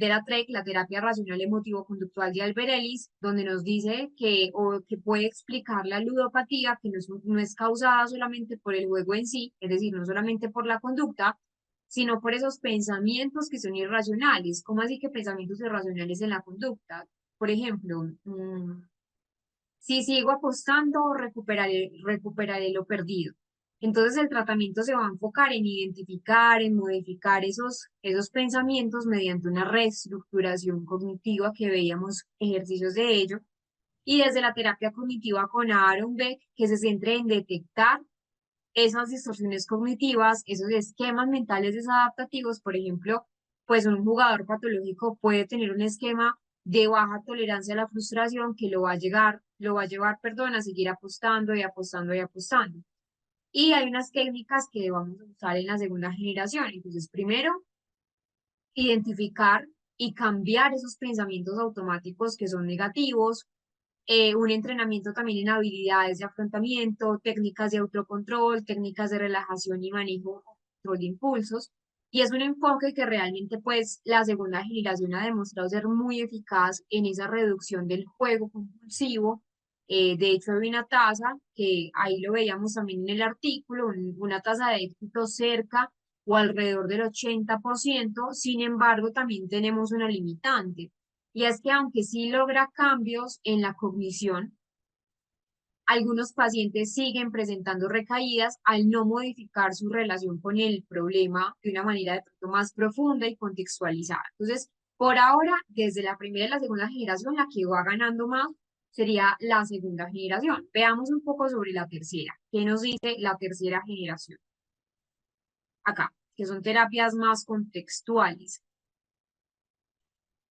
la TREC, la terapia racional emotivo-conductual de Albert Ellis, donde nos dice que puede explicar la ludopatía, que no es causada solamente por el juego en sí, es decir, no solamente por la conducta, sino por esos pensamientos que son irracionales. ¿Cómo así que pensamientos irracionales en la conducta? Por ejemplo, si sigo apostando, recuperaré lo perdido. Entonces el tratamiento se va a enfocar en identificar, en modificar esos pensamientos mediante una reestructuración cognitiva que veíamos ejercicios de ello. Y desde la terapia cognitiva con Aaron Beck, que se centra en detectar esas distorsiones cognitivas, esos esquemas mentales desadaptativos. Por ejemplo, pues un jugador patológico puede tener un esquema de baja tolerancia a la frustración que lo va a llevar, perdón, a seguir apostando y apostando y apostando. Y hay unas técnicas que vamos a usar en la segunda generación. Entonces, primero, identificar y cambiar esos pensamientos automáticos que son negativos, un entrenamiento también en habilidades de afrontamiento, técnicas de autocontrol, técnicas de relajación y manejo, control de impulsos. Y es un enfoque que realmente pues la segunda generación ha demostrado ser muy eficaz en esa reducción del juego compulsivo. De hecho, hay una tasa que ahí lo veíamos también en el artículo, una tasa de éxito cerca o alrededor del 80%. Sin embargo, también tenemos una limitante y es que aunque sí logra cambios en la cognición, algunos pacientes siguen presentando recaídas al no modificar su relación con el problema de una manera de pronto más profunda y contextualizada. Entonces, por ahora, desde la primera y la segunda generación, la que va ganando más sería la segunda generación. Veamos un poco sobre la tercera. ¿Qué nos dice la tercera generación? Acá, que son terapias más contextuales.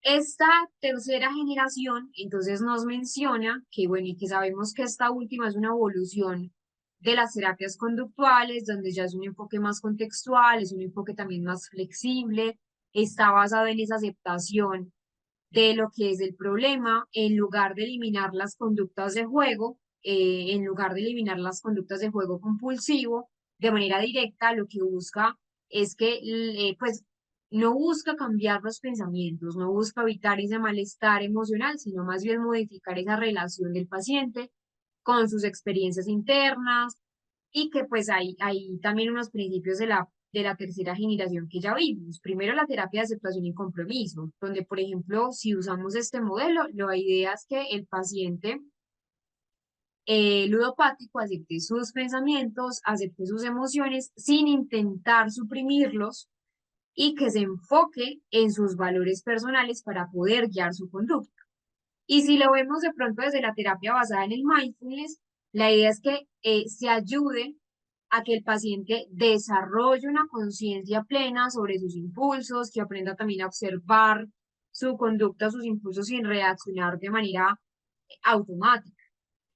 Esta tercera generación, entonces, nos menciona que, bueno, y que sabemos que esta última es una evolución de las terapias conductuales, donde ya es un enfoque más contextual, es un enfoque también más flexible, está basado en esa aceptación de lo que es el problema, en lugar de eliminar las conductas de juego, en lugar de eliminar las conductas de juego compulsivo de manera directa, lo que busca es que, pues, no busca cambiar los pensamientos, no busca evitar ese malestar emocional, sino más bien modificar esa relación del paciente con sus experiencias internas y que pues hay también unos principios de la tercera generación que ya vimos. Primero, la terapia de aceptación y compromiso, donde, por ejemplo, si usamos este modelo, la idea es que el paciente ludopático acepte sus pensamientos, acepte sus emociones sin intentar suprimirlos y que se enfoque en sus valores personales para poder guiar su conducta. Y si lo vemos de pronto desde la terapia basada en el mindfulness, la idea es que se ayude a que el paciente desarrolle una conciencia plena sobre sus impulsos, que aprenda también a observar su conducta, sus impulsos sin reaccionar de manera automática.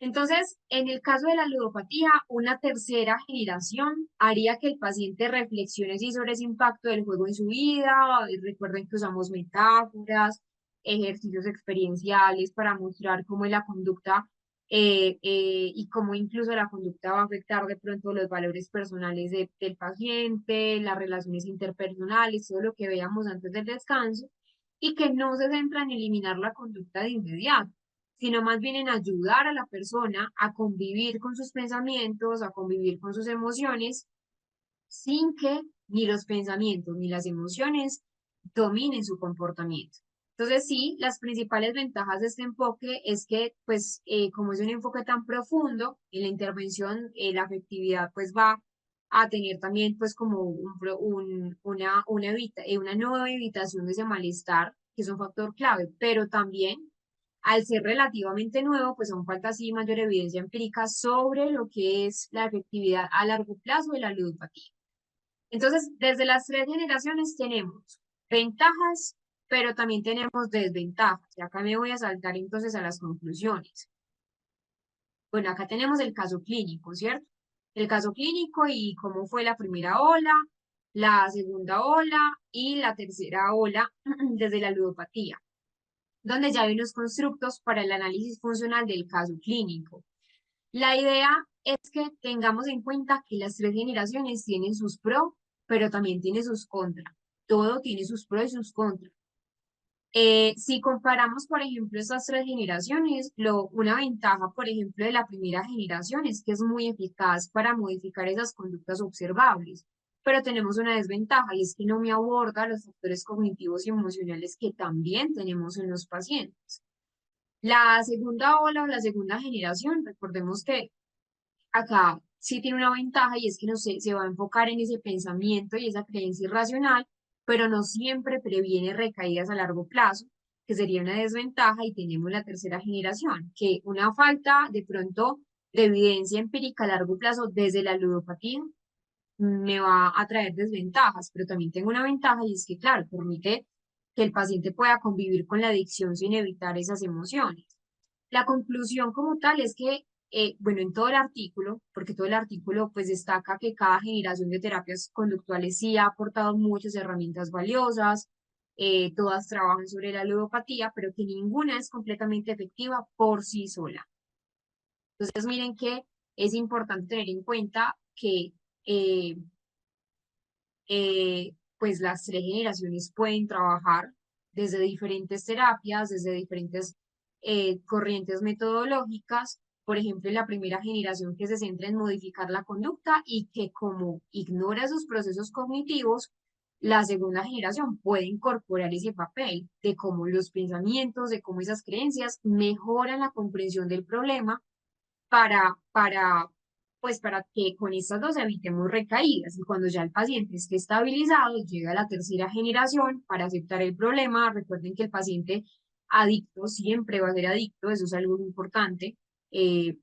Entonces, en el caso de la ludopatía, una tercera generación haría que el paciente reflexione sí sobre ese impacto del juego en su vida. Recuerden que usamos metáforas, ejercicios experienciales para mostrar cómo es la conducta y cómo incluso la conducta va a afectar de pronto los valores personales del paciente, las relaciones interpersonales, todo lo que veamos antes del descanso, y que no se centra en eliminar la conducta de inmediato, sino más bien en ayudar a la persona a convivir con sus pensamientos, a convivir con sus emociones, sin que ni los pensamientos ni las emociones dominen su comportamiento. Entonces, sí, las principales ventajas de este enfoque es que, pues, como es un enfoque tan profundo, en la intervención, la afectividad, pues, va a tener también, pues, como una nueva evitación de ese malestar, que es un factor clave, pero también al ser relativamente nuevo, pues aún falta así mayor evidencia empírica sobre lo que es la efectividad a largo plazo de la ludopatía. Entonces, desde las tres generaciones tenemos ventajas, pero también tenemos desventajas. Y acá me voy a saltar entonces a las conclusiones. Bueno, acá tenemos el caso clínico, ¿cierto? El caso clínico y cómo fue la primera ola, la segunda ola y la tercera ola desde la ludopatía, donde ya hay unos constructos para el análisis funcional del caso clínico. La idea es que tengamos en cuenta que las tres generaciones tienen sus pros, pero también tienen sus contras. Todo tiene sus pros y sus contras. Si comparamos, por ejemplo, estas tres generaciones, una ventaja, por ejemplo, de la primera generación es que es muy eficaz para modificar esas conductas observables, pero tenemos una desventaja y es que no me aborda los factores cognitivos y emocionales que también tenemos en los pacientes. La segunda ola o la segunda generación, recordemos que acá sí tiene una ventaja y es que no se va a enfocar en ese pensamiento y esa creencia irracional, pero no siempre previene recaídas a largo plazo, que sería una desventaja, y tenemos la tercera generación, que una falta de pronto de evidencia empírica a largo plazo desde la ludopatía me va a traer desventajas, pero también tengo una ventaja y es que, claro, permite que el paciente pueda convivir con la adicción sin evitar esas emociones. La conclusión como tal es que, bueno, en todo el artículo, porque todo el artículo pues destaca que cada generación de terapias conductuales sí ha aportado muchas herramientas valiosas, todas trabajan sobre la ludopatía, pero que ninguna es completamente efectiva por sí sola. Entonces, miren que es importante tener en cuenta que eh, pues las tres generaciones pueden trabajar desde diferentes terapias, desde diferentes corrientes metodológicas. Por ejemplo, en la primera generación que se centra en modificar la conducta y que como ignora esos procesos cognitivos, la segunda generación puede incorporar ese papel de cómo los pensamientos, de cómo esas creencias mejoran la comprensión del problema pues para que con estas dos evitemos recaídas. Y cuando ya el paciente esté estabilizado, llega a la tercera generación para aceptar el problema. Recuerden que el paciente adicto siempre va a ser adicto, eso es algo muy importante, eh,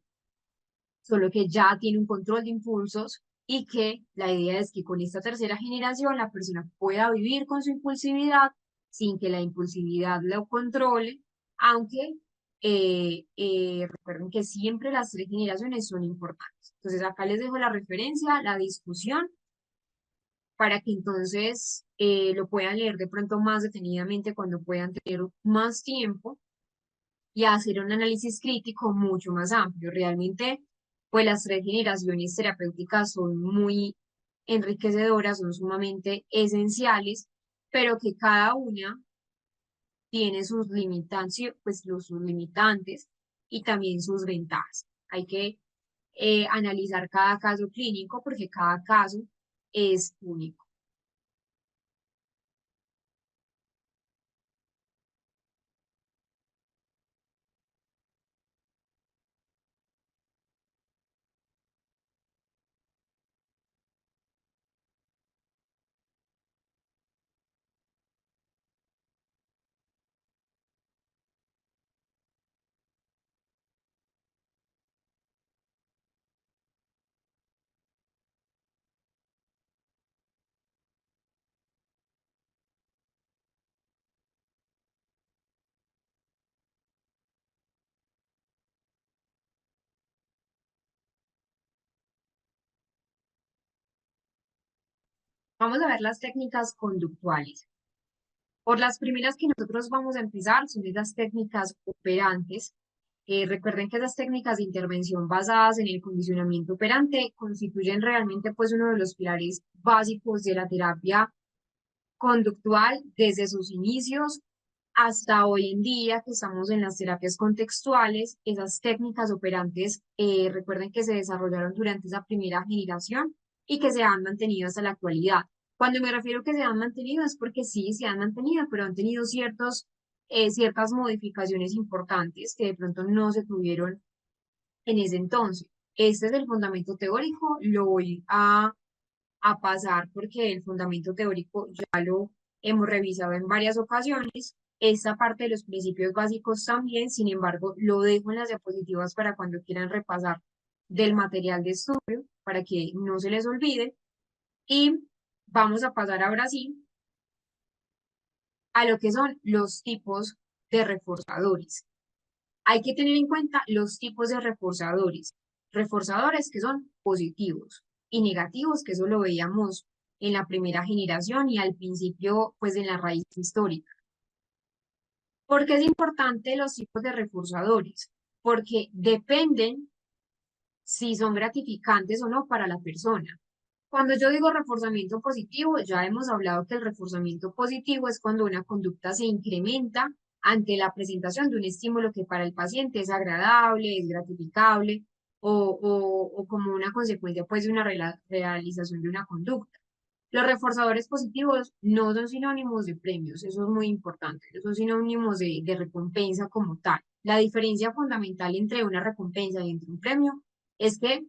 solo que ya tiene un control de impulsos y que la idea es que con esta tercera generación la persona pueda vivir con su impulsividad sin que la impulsividad lo controle, aunque recuerden que siempre las tres generaciones son importantes. Entonces acá les dejo la referencia, la discusión, para que entonces lo puedan leer de pronto más detenidamente cuando puedan tener más tiempo y hacer un análisis crítico mucho más amplio. Realmente, pues las tres generaciones terapéuticas son muy enriquecedoras, son sumamente esenciales, pero que cada una tiene sus limitantes, pues sus limitantes y también sus ventajas. Hay que analizar cada caso clínico porque cada caso es único. Vamos a ver las técnicas conductuales. Por las primeras que nosotros vamos a empezar son esas técnicas operantes. Recuerden que esas técnicas de intervención basadas en el condicionamiento operante constituyen realmente pues uno de los pilares básicos de la terapia conductual desde sus inicios hasta hoy en día que estamos en las terapias contextuales. Esas técnicas operantes, recuerden que se desarrollaron durante esa primera generación y que se han mantenido hasta la actualidad. Cuando me refiero que se han mantenido es porque sí, se han mantenido, pero han tenido ciertas modificaciones importantes que de pronto no se tuvieron en ese entonces. Este es el fundamento teórico, lo voy a pasar porque el fundamento teórico ya lo hemos revisado en varias ocasiones. Esta parte de los principios básicos también, sin embargo, lo dejo en las diapositivas para cuando quieran repasar del material de estudio, para que no se les olvide. Y vamos a pasar ahora sí a lo que son los tipos de reforzadores. Hay que tener en cuenta los tipos de reforzadores. Reforzadores que son positivos y negativos, que eso lo veíamos en la primera generación y al principio, pues en la raíz histórica. ¿Por qué es importante los tipos de reforzadores? Porque dependen si son gratificantes o no para la persona. Cuando yo digo reforzamiento positivo, ya hemos hablado que el reforzamiento positivo es cuando una conducta se incrementa ante la presentación de un estímulo que para el paciente es agradable, es gratificable o como una consecuencia pues de una realización de una conducta. Los reforzadores positivos no son sinónimos de premios, eso es muy importante, no son sinónimos de recompensa como tal. La diferencia fundamental entre una recompensa y entre un premio es que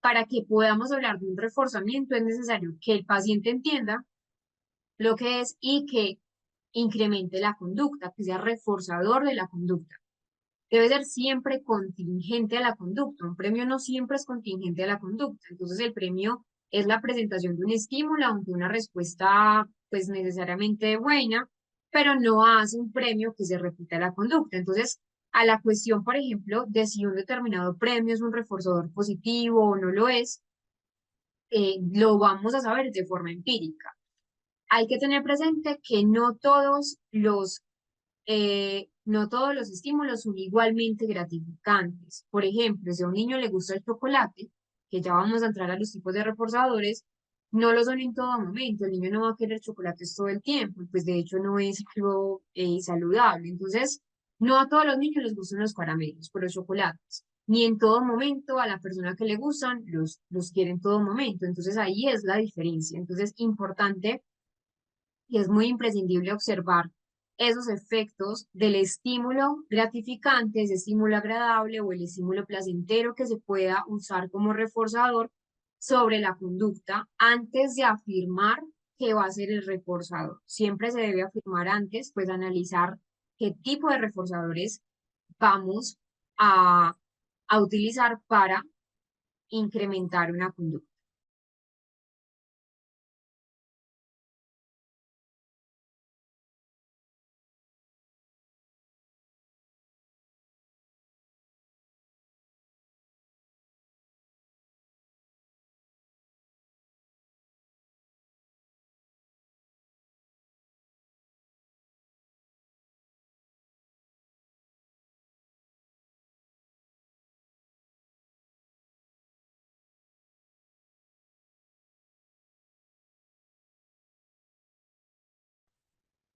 para que podamos hablar de un reforzamiento es necesario que el paciente entienda lo que es y que incremente la conducta, que sea reforzador de la conducta. Debe ser siempre contingente a la conducta. Un premio no siempre es contingente a la conducta. Entonces, el premio es la presentación de un estímulo, aunque una respuesta, pues necesariamente buena, pero no hace un premio que se repita la conducta. Entonces, a la cuestión, por ejemplo, de si un determinado premio es un reforzador positivo o no lo es, lo vamos a saber de forma empírica. Hay que tener presente que no todos los estímulos son igualmente gratificantes. Por ejemplo, si a un niño le gusta el chocolate, que ya vamos a entrar a los tipos de reforzadores, no lo son en todo momento. El niño no va a querer chocolates todo el tiempo, y pues de hecho no es algo saludable. Entonces, no a todos los niños les gustan los caramelos, pero los chocolates. Ni en todo momento a la persona que le gustan los quiere en todo momento. Entonces ahí es la diferencia. Entonces, importante y es muy imprescindible observar esos efectos del estímulo gratificante, ese estímulo agradable o el estímulo placentero que se pueda usar como reforzador sobre la conducta antes de afirmar que va a ser el reforzador. Siempre se debe afirmar antes, pues analizar qué tipo de reforzadores vamos a, a utilizar para incrementar una conducta.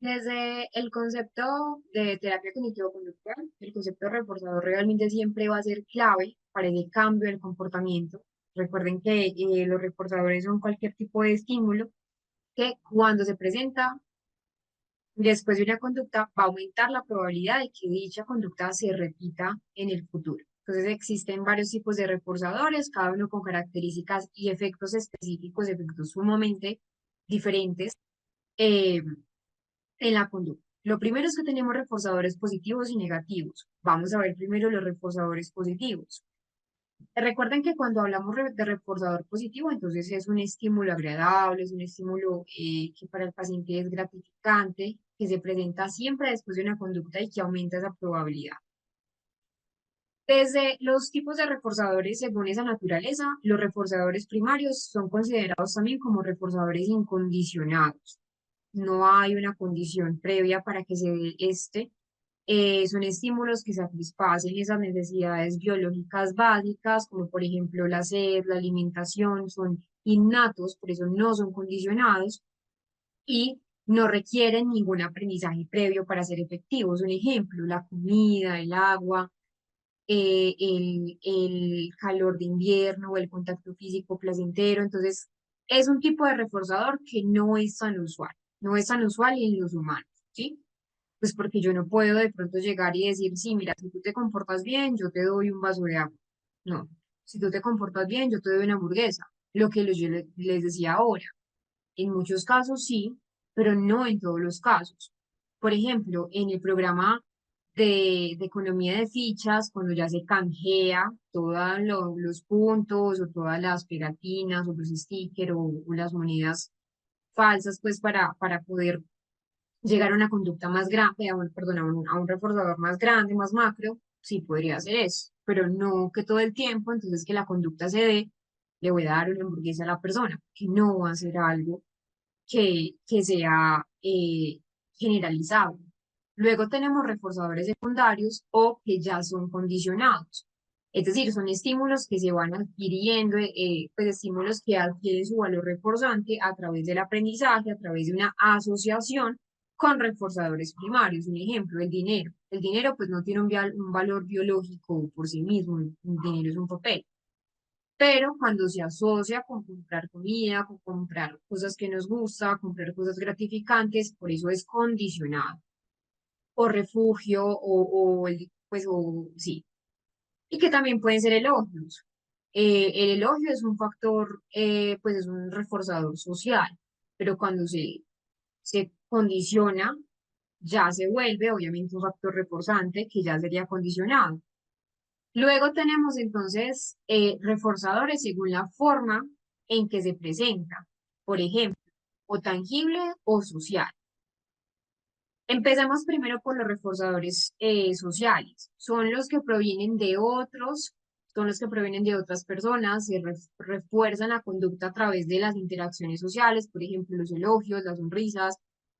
Desde el concepto de terapia cognitivo-conductual, el concepto reforzador realmente siempre va a ser clave para el cambio del comportamiento. Recuerden que los reforzadores son cualquier tipo de estímulo que cuando se presenta después de una conducta va a aumentar la probabilidad de que dicha conducta se repita en el futuro. Entonces existen varios tipos de reforzadores, cada uno con características y efectos específicos, efectos sumamente diferentes. eh, en la conducta. Lo primero es que tenemos reforzadores positivos y negativos. Vamos a ver primero los reforzadores positivos. Recuerden que cuando hablamos de reforzador positivo, entonces es un estímulo agradable, es un estímulo que para el paciente es gratificante, que se presenta siempre después de una conducta y que aumenta esa probabilidad. Desde los tipos de reforzadores según esa naturaleza, los reforzadores primarios son considerados también como reforzadores incondicionados. No hay una condición previa para que se dé este. Son estímulos que satisfacen esas necesidades biológicas básicas, como por ejemplo la sed, la alimentación, son innatos, por eso no son condicionados y no requieren ningún aprendizaje previo para ser efectivos. Un ejemplo, la comida, el agua, el calor de invierno o el contacto físico placentero. Entonces, es un tipo de reforzador que no es tan usual, no es tan usual en los humanos, ¿sí? Pues porque yo no puedo de pronto llegar y decir, sí, mira, si tú te comportas bien, yo te doy un vaso de agua. No, si tú te comportas bien, yo te doy una hamburguesa. Lo que yo les decía ahora, en muchos casos sí, pero no en todos los casos. Por ejemplo, en el programa de economía de fichas, cuando ya se canjea todos los puntos o todas las pegatinas o los stickers o las monedas falsas, pues para poder llegar a una conducta más grande, perdón, a un reforzador más grande, más macro, sí podría hacer eso, pero no que todo el tiempo, entonces que la conducta se dé, le voy a dar una hamburguesa a la persona, que no va a ser algo que sea generalizable. Luego tenemos reforzadores secundarios o que ya son condicionados. Es decir, son estímulos que se van adquiriendo, pues estímulos que adquieren su valor reforzante a través del aprendizaje, a través de una asociación con reforzadores primarios. Un ejemplo, el dinero. El dinero pues no tiene un valor biológico por sí mismo, el dinero es un papel, pero cuando se asocia con comprar comida, con comprar cosas que nos gusta, comprar cosas gratificantes, por eso es condicionado, o refugio, pues, o sí, y que también pueden ser elogios. El elogio es un factor, pues es un reforzador social, pero cuando se condiciona, ya se vuelve obviamente un factor reforzante que ya sería condicionado. Luego tenemos entonces reforzadores según la forma en que se presenta, por ejemplo, o tangible o social. Empezamos primero por los reforzadores sociales. Son los que provienen de otros, son los que provienen de otras personas, se refuerzan la conducta a través de las interacciones sociales, por ejemplo, los elogios, las sonrisas,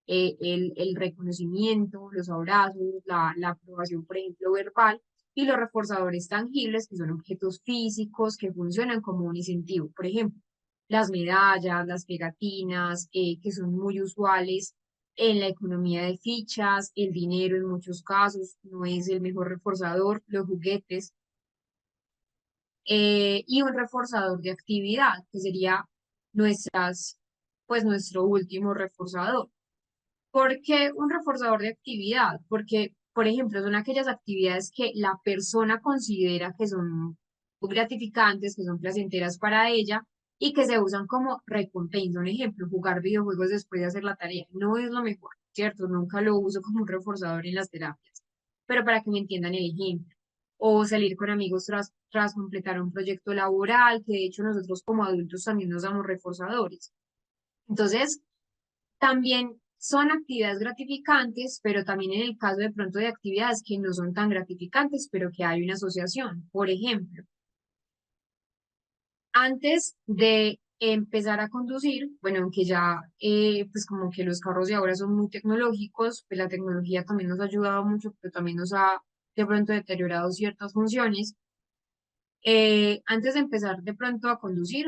el reconocimiento, los abrazos, la aprobación, por ejemplo, verbal, y los reforzadores tangibles, que son objetos físicos que funcionan como un incentivo. Por ejemplo, las medallas, las pegatinas, que son muy usuales en la economía de fichas, el dinero en muchos casos no es el mejor reforzador, los juguetes, y un reforzador de actividad, que sería pues nuestro último reforzador. ¿Por qué un reforzador de actividad? Porque, por ejemplo, son aquellas actividades que la persona considera que son gratificantes, que son placenteras para ella y que se usan como recompensa. Un ejemplo, jugar videojuegos después de hacer la tarea. No es lo mejor, ¿cierto? Nunca lo uso como un reforzador en las terapias, pero para que me entiendan el ejemplo. O salir con amigos tras completar un proyecto laboral, que de hecho nosotros como adultos también nos damos reforzadores. Entonces, también son actividades gratificantes, pero también en el caso de pronto de actividades que no son tan gratificantes, pero que hay una asociación. Por ejemplo, antes de empezar a conducir, bueno, aunque ya pues como que los carros de ahora son muy tecnológicos, pues la tecnología también nos ha ayudado mucho, pero también nos ha de pronto deteriorado ciertas funciones. Antes de empezar de pronto a conducir,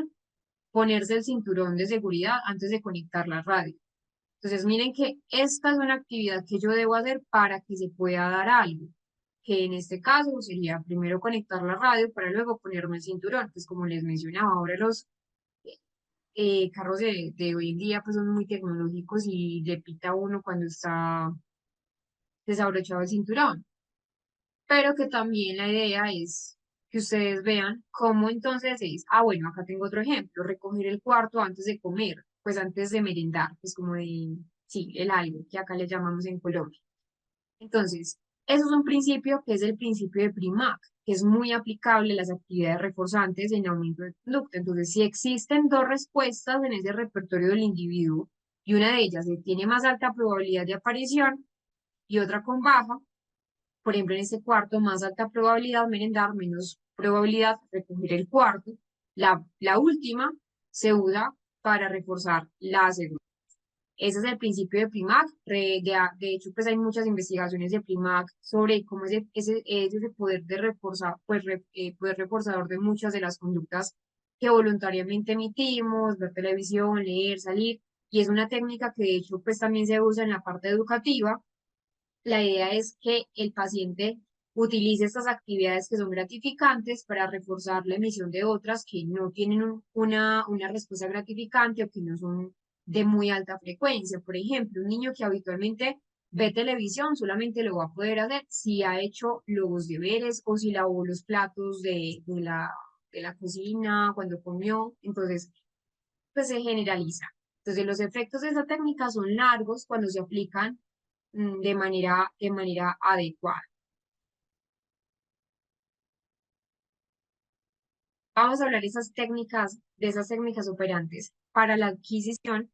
ponerse el cinturón de seguridad antes de conectar la radio. Entonces, miren que esta es una actividad que yo debo hacer para que se pueda dar algo, que en este caso sería primero conectar la radio para luego ponerme el cinturón. Pues como les mencionaba, ahora los carros de hoy en día pues son muy tecnológicos y le pita a uno cuando está desabrochado el cinturón, pero que también la idea es que ustedes vean cómo entonces es, bueno, acá tengo otro ejemplo, recoger el cuarto antes de comer, pues antes de merendar, pues como de, sí, el algo, que acá le llamamos en Colombia. Entonces, eso es un principio que es el principio de Primack, que es muy aplicable a las actividades reforzantes en aumento de conducta. Entonces, si existen dos respuestas en ese repertorio del individuo y una de ellas tiene más alta probabilidad de aparición y otra con baja, por ejemplo, en este cuarto, más alta probabilidad merendar, menos probabilidad recoger el cuarto. La última se usa para reforzar la segunda. Ese es el principio de Primack. De hecho, pues hay muchas investigaciones de Primack sobre cómo es ese poder de reforzar, pues, poder reforzador de muchas de las conductas que voluntariamente emitimos, ver televisión, leer, salir. Y es una técnica que de hecho pues también se usa en la parte educativa. La idea es que el paciente utilice estas actividades que son gratificantes para reforzar la emisión de otras que no tienen una respuesta gratificante o que no son de muy alta frecuencia. Por ejemplo, un niño que habitualmente ve televisión solamente lo va a poder hacer si ha hecho los deberes o si lavó los platos de la cocina cuando comió. Entonces, pues se generaliza. Entonces, los efectos de esta técnica son largos cuando se aplican de manera adecuada. Vamos a hablar de esas técnicas operantes para la adquisición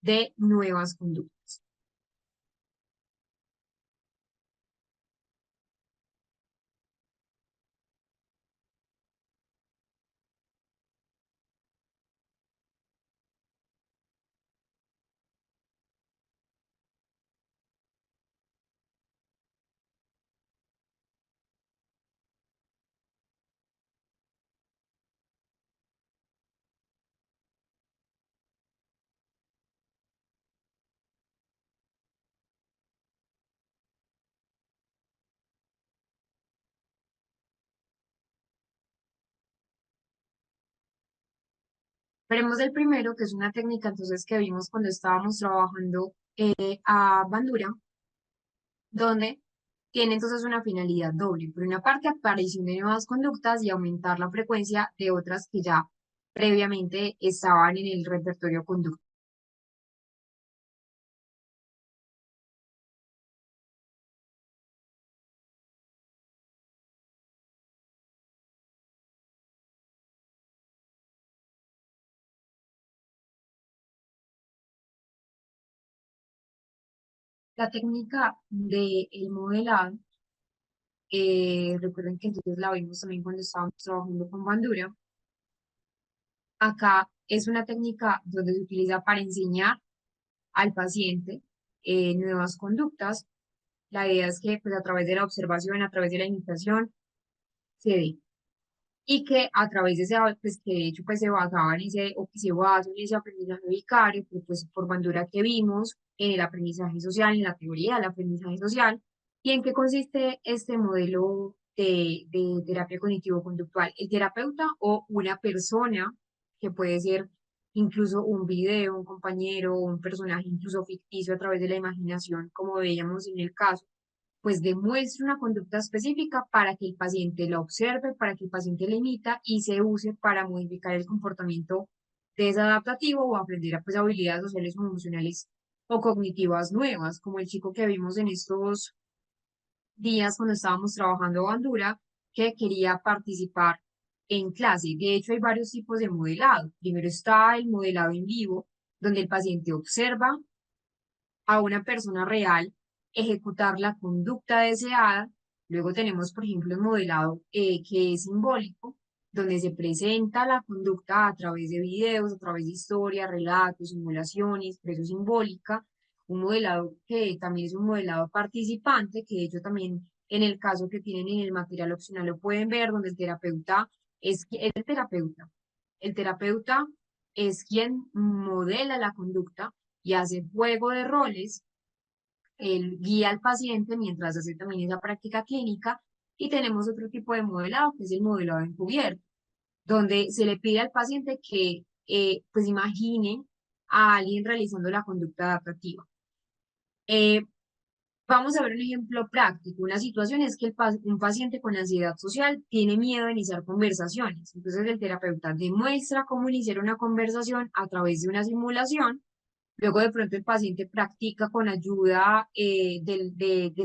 de nuevas conductas. Veremos el primero, que es una técnica entonces que vimos cuando estábamos trabajando a Bandura, donde tiene entonces una finalidad doble. Por una parte, aparición de nuevas conductas y aumentar la frecuencia de otras que ya previamente estaban en el repertorio conductual. La técnica del modelado, recuerden que entonces la vimos también cuando estábamos trabajando con Bandura. Acá es una técnica donde se utiliza para enseñar al paciente nuevas conductas. La idea es que pues, a través de la observación, a través de la imitación, se dé. Y que a través de ese, pues que de hecho pues se basaba en ese, o que se basa en ese aprendizaje vicario, que, pues por Bandura que vimos, en el aprendizaje social, en la teoría del aprendizaje social, y en qué consiste este modelo de terapia cognitivo-conductual. El terapeuta o una persona, que puede ser incluso un video, un compañero, un personaje incluso ficticio a través de la imaginación, como veíamos en el caso, pues demuestre una conducta específica para que el paciente la observe, para que el paciente la imita y se use para modificar el comportamiento desadaptativo o aprender a, pues, habilidades sociales o emocionales o cognitivas nuevas, como el chico que vimos en estos días cuando estábamos trabajando bandura, que quería participar en clase. De hecho, hay varios tipos de modelado. Primero está el modelado en vivo, donde el paciente observa a una persona real ejecutar la conducta deseada. Luego tenemos, por ejemplo, el modelado que es simbólico, donde se presenta la conducta a través de videos, a través de historias, relatos, simulaciones, expresión simbólica. Un modelado que también es un modelado participante, que de hecho también en el caso que tienen en el material opcional lo pueden ver, donde el terapeuta es el terapeuta. El terapeuta es quien modela la conducta y hace juego de roles. Él guía al paciente mientras hace también esa práctica clínica. Y tenemos otro tipo de modelado, que es el modelado encubierto, donde se le pide al paciente que pues imagine a alguien realizando la conducta adaptativa. Eh, Vamos a ver un ejemplo práctico. Una situación es que un paciente con ansiedad social tiene miedo a iniciar conversaciones. Entonces el terapeuta demuestra cómo iniciar una conversación a través de una simulación. Luego de pronto el paciente practica con ayuda del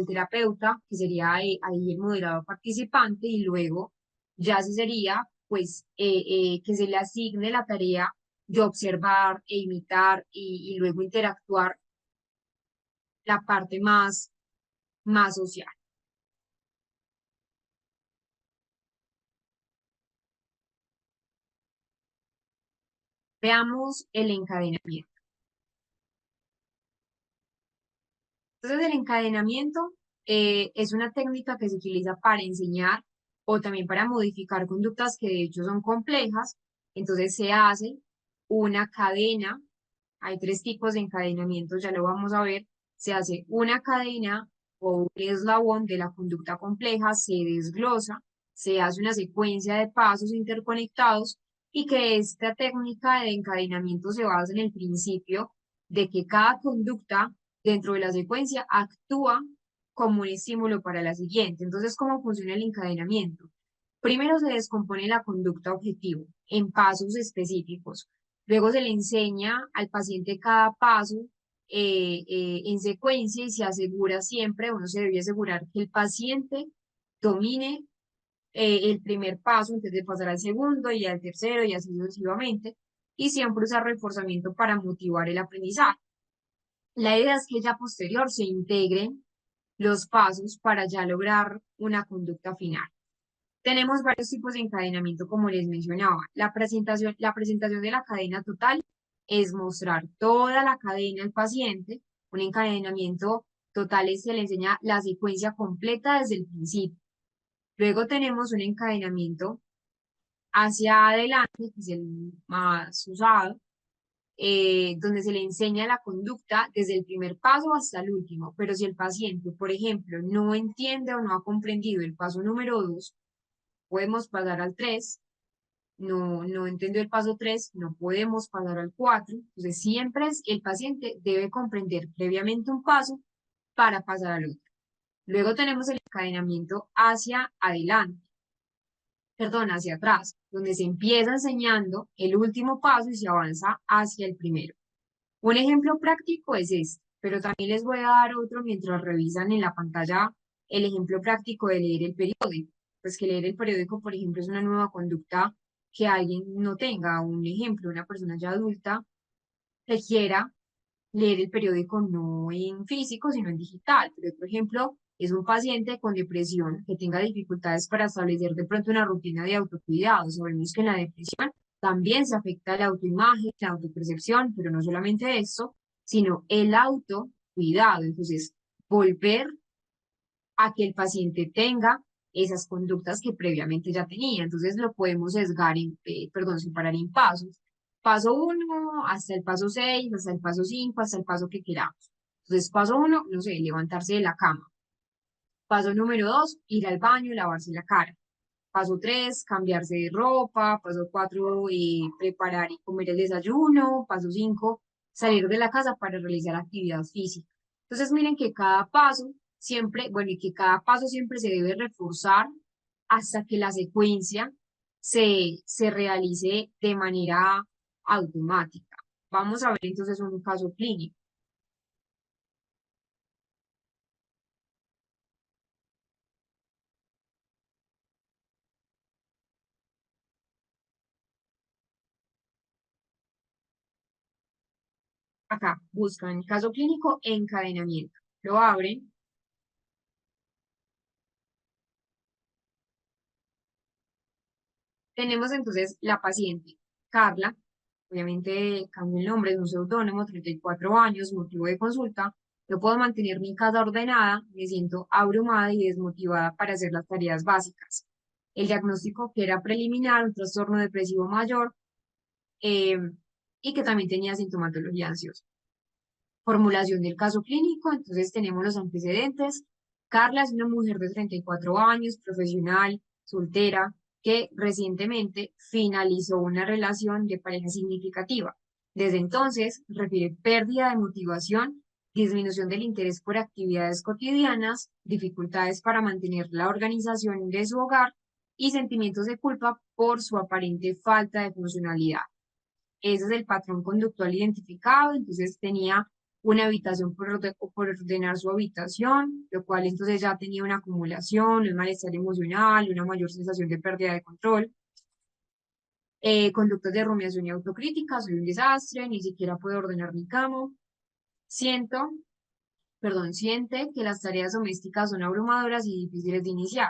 terapeuta, que sería ahí el moderador participante, y luego ya se sería pues que se le asigne la tarea de observar e imitar y luego interactuar la parte más social. Veamos el encadenamiento. Entonces, el encadenamiento es una técnica que se utiliza para enseñar o también para modificar conductas que de hecho son complejas. Entonces, se hace una cadena. Hay tres tipos de encadenamiento, ya lo vamos a ver. Se hace una cadena o un eslabón de la conducta compleja, se desglosa, se hace una secuencia de pasos interconectados y que esta técnica de encadenamiento se basa en el principio de que cada conducta dentro de la secuencia actúa como un estímulo para la siguiente. Entonces, ¿cómo funciona el encadenamiento? Primero se descompone la conducta objetivo en pasos específicos. Luego se le enseña al paciente cada paso en secuencia y se asegura siempre, uno se debe asegurar que el paciente domine el primer paso antes de pasar al segundo y al tercero y así sucesivamente. Y siempre usar reforzamiento para motivar el aprendizaje. La idea es que ya posterior se integren los pasos para ya lograr una conducta final. Tenemos varios tipos de encadenamiento, como les mencionaba. La presentación de la cadena total es mostrar toda la cadena al paciente. Un encadenamiento total es se le enseña la secuencia completa desde el principio. Luego tenemos un encadenamiento hacia adelante, que es el más usado, donde se le enseña la conducta desde el primer paso hasta el último. Pero si el paciente, por ejemplo, no entiende o no ha comprendido el paso número 2, podemos pasar al 3. No entendió el paso 3, no podemos pasar al 4. Entonces, siempre el paciente debe comprender previamente un paso para pasar al otro. Luego tenemos el encadenamiento hacia adelante, perdón, hacia atrás, donde se empieza enseñando el último paso y se avanza hacia el primero. Un ejemplo práctico es este, pero también les voy a dar otro mientras revisan en la pantalla el ejemplo práctico de leer el periódico. Pues que leer el periódico, por ejemplo, es una nueva conducta que alguien no tenga. Un ejemplo, una persona ya adulta que quiera leer el periódico no en físico, sino en digital. Pero, por ejemplo, es un paciente con depresión que tenga dificultades para establecer de pronto una rutina de autocuidado. Sabemos que en la depresión también se afecta la autoimagen, la autopercepción, pero no solamente eso, sino el autocuidado. Entonces, volver a que el paciente tenga esas conductas que previamente ya tenía. Entonces lo podemos sesgar separar en pasos. Paso uno hasta el paso 6, hasta el paso 5, hasta el paso que queramos. Entonces, paso uno, no sé, levantarse de la cama. Paso número 2, ir al baño y lavarse la cara. Paso 3, cambiarse de ropa. Paso 4, preparar y comer el desayuno. Paso 5, salir de la casa para realizar actividad física. Entonces, miren que cada paso siempre, bueno, y que cada paso siempre se debe reforzar hasta que la secuencia se realice de manera automática. Vamos a ver entonces un caso clínico. Acá buscan caso clínico encadenamiento. Lo abren. Tenemos entonces la paciente, Carla, obviamente cambio el nombre, es un seudónimo, 34 años, motivo de consulta. No puedo mantener mi casa ordenada, me siento abrumada y desmotivada para hacer las tareas básicas. El diagnóstico que era preliminar, un trastorno depresivo mayor, eh, y que también tenía sintomatología ansiosa. Formulación del caso clínico, entonces tenemos los antecedentes. Carla es una mujer de 34 años, profesional, soltera, que recientemente finalizó una relación de pareja significativa. Desde entonces, refiere pérdida de motivación, disminución del interés por actividades cotidianas, dificultades para mantener la organización de su hogar y sentimientos de culpa por su aparente falta de funcionalidad. Ese es el patrón conductual identificado, entonces tenía una habitación por ordenar su habitación, lo cual entonces ya tenía una acumulación, un malestar emocional, una mayor sensación de pérdida de control. Conductas de rumiación y autocrítica, soy un desastre, ni siquiera puedo ordenar mi cama. Siento, siente que las tareas domésticas son abrumadoras y difíciles de iniciar.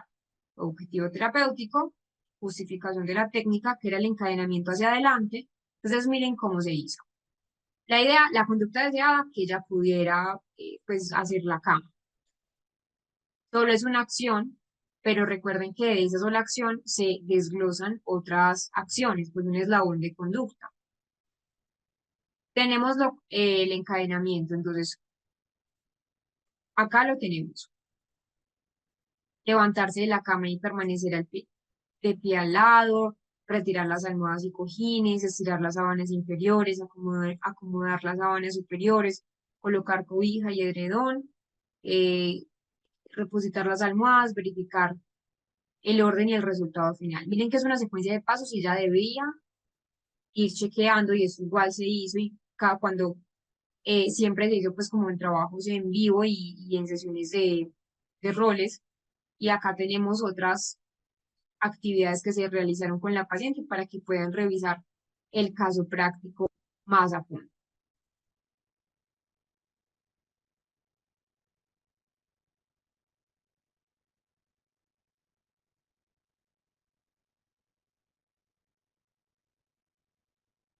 Objetivo terapéutico, justificación de la técnica, que era el encadenamiento hacia adelante. Entonces miren cómo se hizo. La idea, la conducta deseada, que ella pudiera pues hacer la cama. Solo es una acción, pero recuerden que de esa sola acción se desglosan otras acciones, pues un eslabón de conducta. Tenemos el encadenamiento, entonces acá lo tenemos. Levantarse de la cama y permanecer de pie al lado, retirar las almohadas y cojines, estirar las sábanas inferiores, acomodar las sábanas superiores, colocar cobija y edredón, eh, repositar las almohadas, verificar el orden y el resultado final. Miren que es una secuencia de pasos y ella debía ir chequeando y eso igual se hizo y cada cuando siempre se hizo pues como en trabajos en vivo y en sesiones de roles y acá tenemos otras actividades que se realizaron con la paciente para que puedan revisar el caso práctico más a fondo.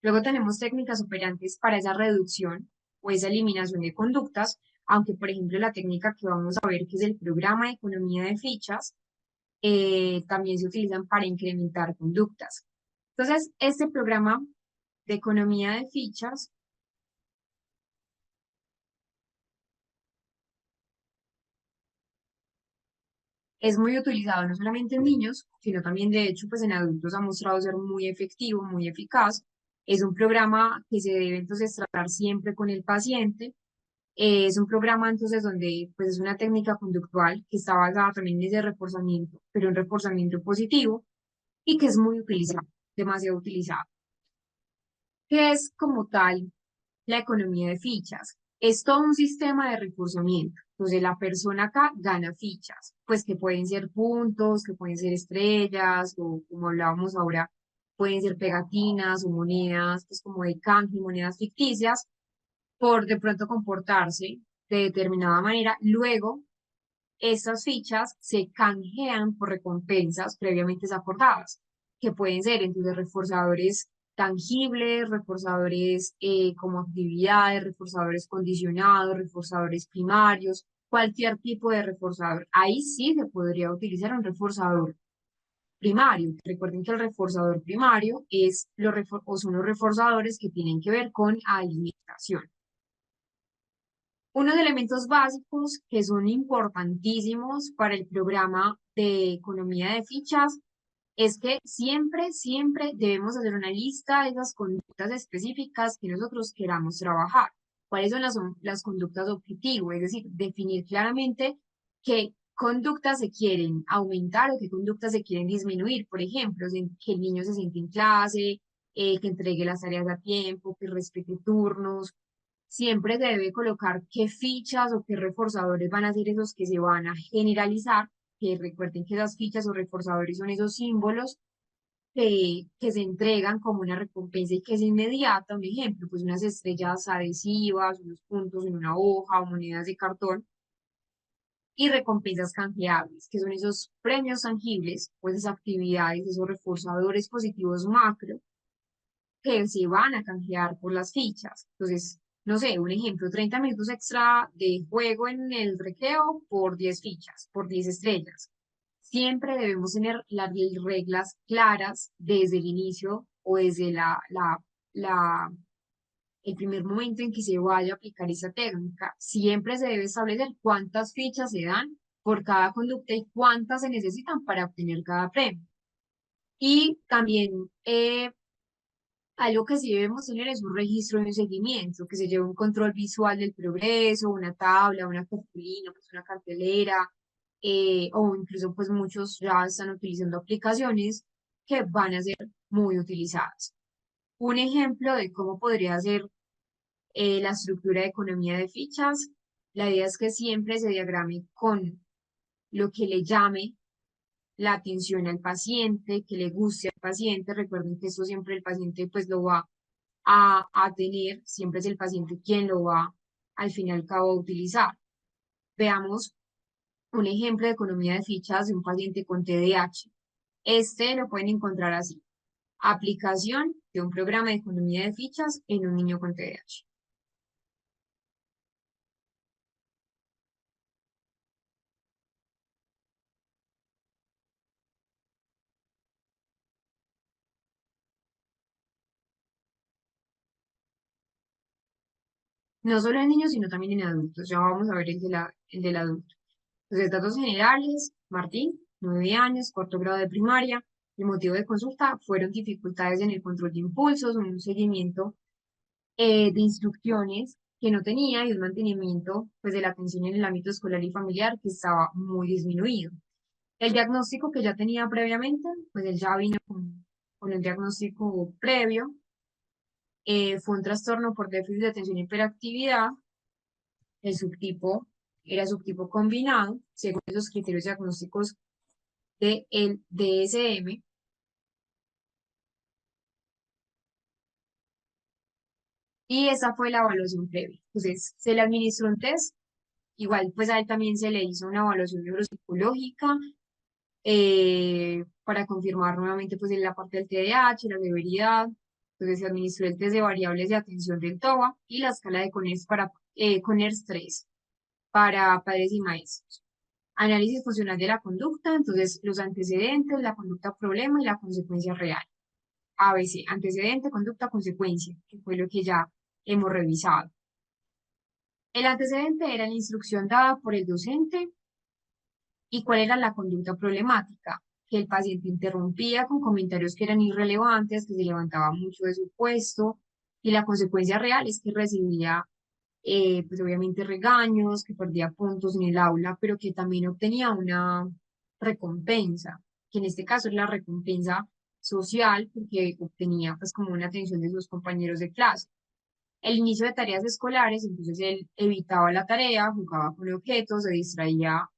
Luego tenemos técnicas operantes para esa reducción o esa eliminación de conductas, aunque por ejemplo la técnica que vamos a ver, que es el programa de economía de fichas, también se utilizan para incrementar conductas. Entonces, este programa de economía de fichas es muy utilizado no solamente en niños, sino también de hecho pues en adultos ha mostrado ser muy efectivo, muy eficaz. Es un programa que se debe entonces tratar siempre con el paciente. Es un programa entonces donde pues es una técnica conductual que está basada también en ese reforzamiento, pero en reforzamiento positivo y que es muy utilizado, demasiado utilizado. ¿Qué es como tal la economía de fichas? Es todo un sistema de reforzamiento. Entonces la persona acá gana fichas, pues que pueden ser puntos, que pueden ser estrellas, o como hablábamos ahora, pueden ser pegatinas o monedas, pues como de canje, monedas ficticias, por de pronto comportarse de determinada manera. Luego, estas fichas se canjean por recompensas previamente acordadas, que pueden ser entonces reforzadores tangibles, reforzadores como actividades, reforzadores condicionados, reforzadores primarios, cualquier tipo de reforzador. Ahí sí se podría utilizar un reforzador primario. Recuerden que el reforzador primario o son los reforzadores que tienen que ver con alimentación. Unos elementos básicos que son importantísimos para el programa de economía de fichas es que siempre, siempre debemos hacer una lista de esas conductas específicas que nosotros queramos trabajar. ¿Cuáles son las conductas objetivo? Es decir, definir claramente qué conductas se quieren aumentar o qué conductas se quieren disminuir. Por ejemplo, que el niño se siente en clase, que entregue las tareas a tiempo, que respete turnos. Siempre se debe colocar qué fichas o qué reforzadores van a ser esos que se van a generalizar, que recuerden que esas fichas o reforzadores son esos símbolos que se entregan como una recompensa y que es inmediata. Un ejemplo, pues unas estrellas adhesivas, unos puntos en una hoja o monedas de cartón y recompensas canjeables, que son esos premios tangibles, pues esas actividades, esos reforzadores positivos macro que se van a canjear por las fichas. Entonces, no sé, un ejemplo, 30 minutos extra de juego en el recreo por 10 fichas, por 10 estrellas. Siempre debemos tener las reglas claras desde el inicio o desde la el primer momento en que se vaya a aplicar esa técnica, siempre se debe establecer cuántas fichas se dan por cada conducta y cuántas se necesitan para obtener cada premio. Y también algo que sí debemos tener es un registro y un seguimiento, que se lleve un control visual del progreso, una tabla, una cartulina, pues una cartelera, o incluso pues muchos ya están utilizando aplicaciones que van a ser muy utilizadas. Un ejemplo de cómo podría ser la estructura de economía de fichas, la idea es que siempre se diagrame con lo que le llame la atención al paciente, que le guste al paciente. Recuerden que esto siempre el paciente pues lo va a tener, siempre es el paciente quien lo va al fin y al cabo a utilizar. Veamos un ejemplo de economía de fichas de un paciente con TDAH. Este lo pueden encontrar así. Aplicación de un programa de economía de fichas en un niño con TDAH. No solo en niños, sino también en adultos. Ya vamos a ver el del adulto. Entonces, datos generales, Martín, 9 años, cuarto grado de primaria. El motivo de consulta fueron dificultades en el control de impulsos, un seguimiento de instrucciones que no tenía y un mantenimiento pues, de la atención en el ámbito escolar y familiar que estaba muy disminuido. El diagnóstico que ya tenía previamente, pues él ya vino con un diagnóstico previo, fue un trastorno por déficit de atención y hiperactividad. El subtipo era subtipo combinado, según esos criterios diagnósticos del DSM, y esa fue la evaluación previa. Entonces, se le administró un test, igual pues a él también se le hizo una evaluación neuropsicológica para confirmar nuevamente pues en la parte del TDAH, la severidad. Entonces se administró el test de variables de atención del TOA y la escala de CONERS CONERS 3 para padres y maestros. Análisis funcional de la conducta, entonces los antecedentes, la conducta problema y la consecuencia real. ABC, antecedente, conducta, consecuencia, que fue lo que ya hemos revisado. El antecedente era la instrucción dada por el docente y cuál era la conducta problemática, que el paciente interrumpía con comentarios que eran irrelevantes, que se levantaba mucho de su puesto, y la consecuencia real es que recibía, pues obviamente regaños, que perdía puntos en el aula, pero que también obtenía una recompensa, que en este caso es la recompensa social, porque obtenía pues como una atención de sus compañeros de clase. El inicio de tareas escolares, entonces él evitaba la tarea, jugaba con objetos, se distraía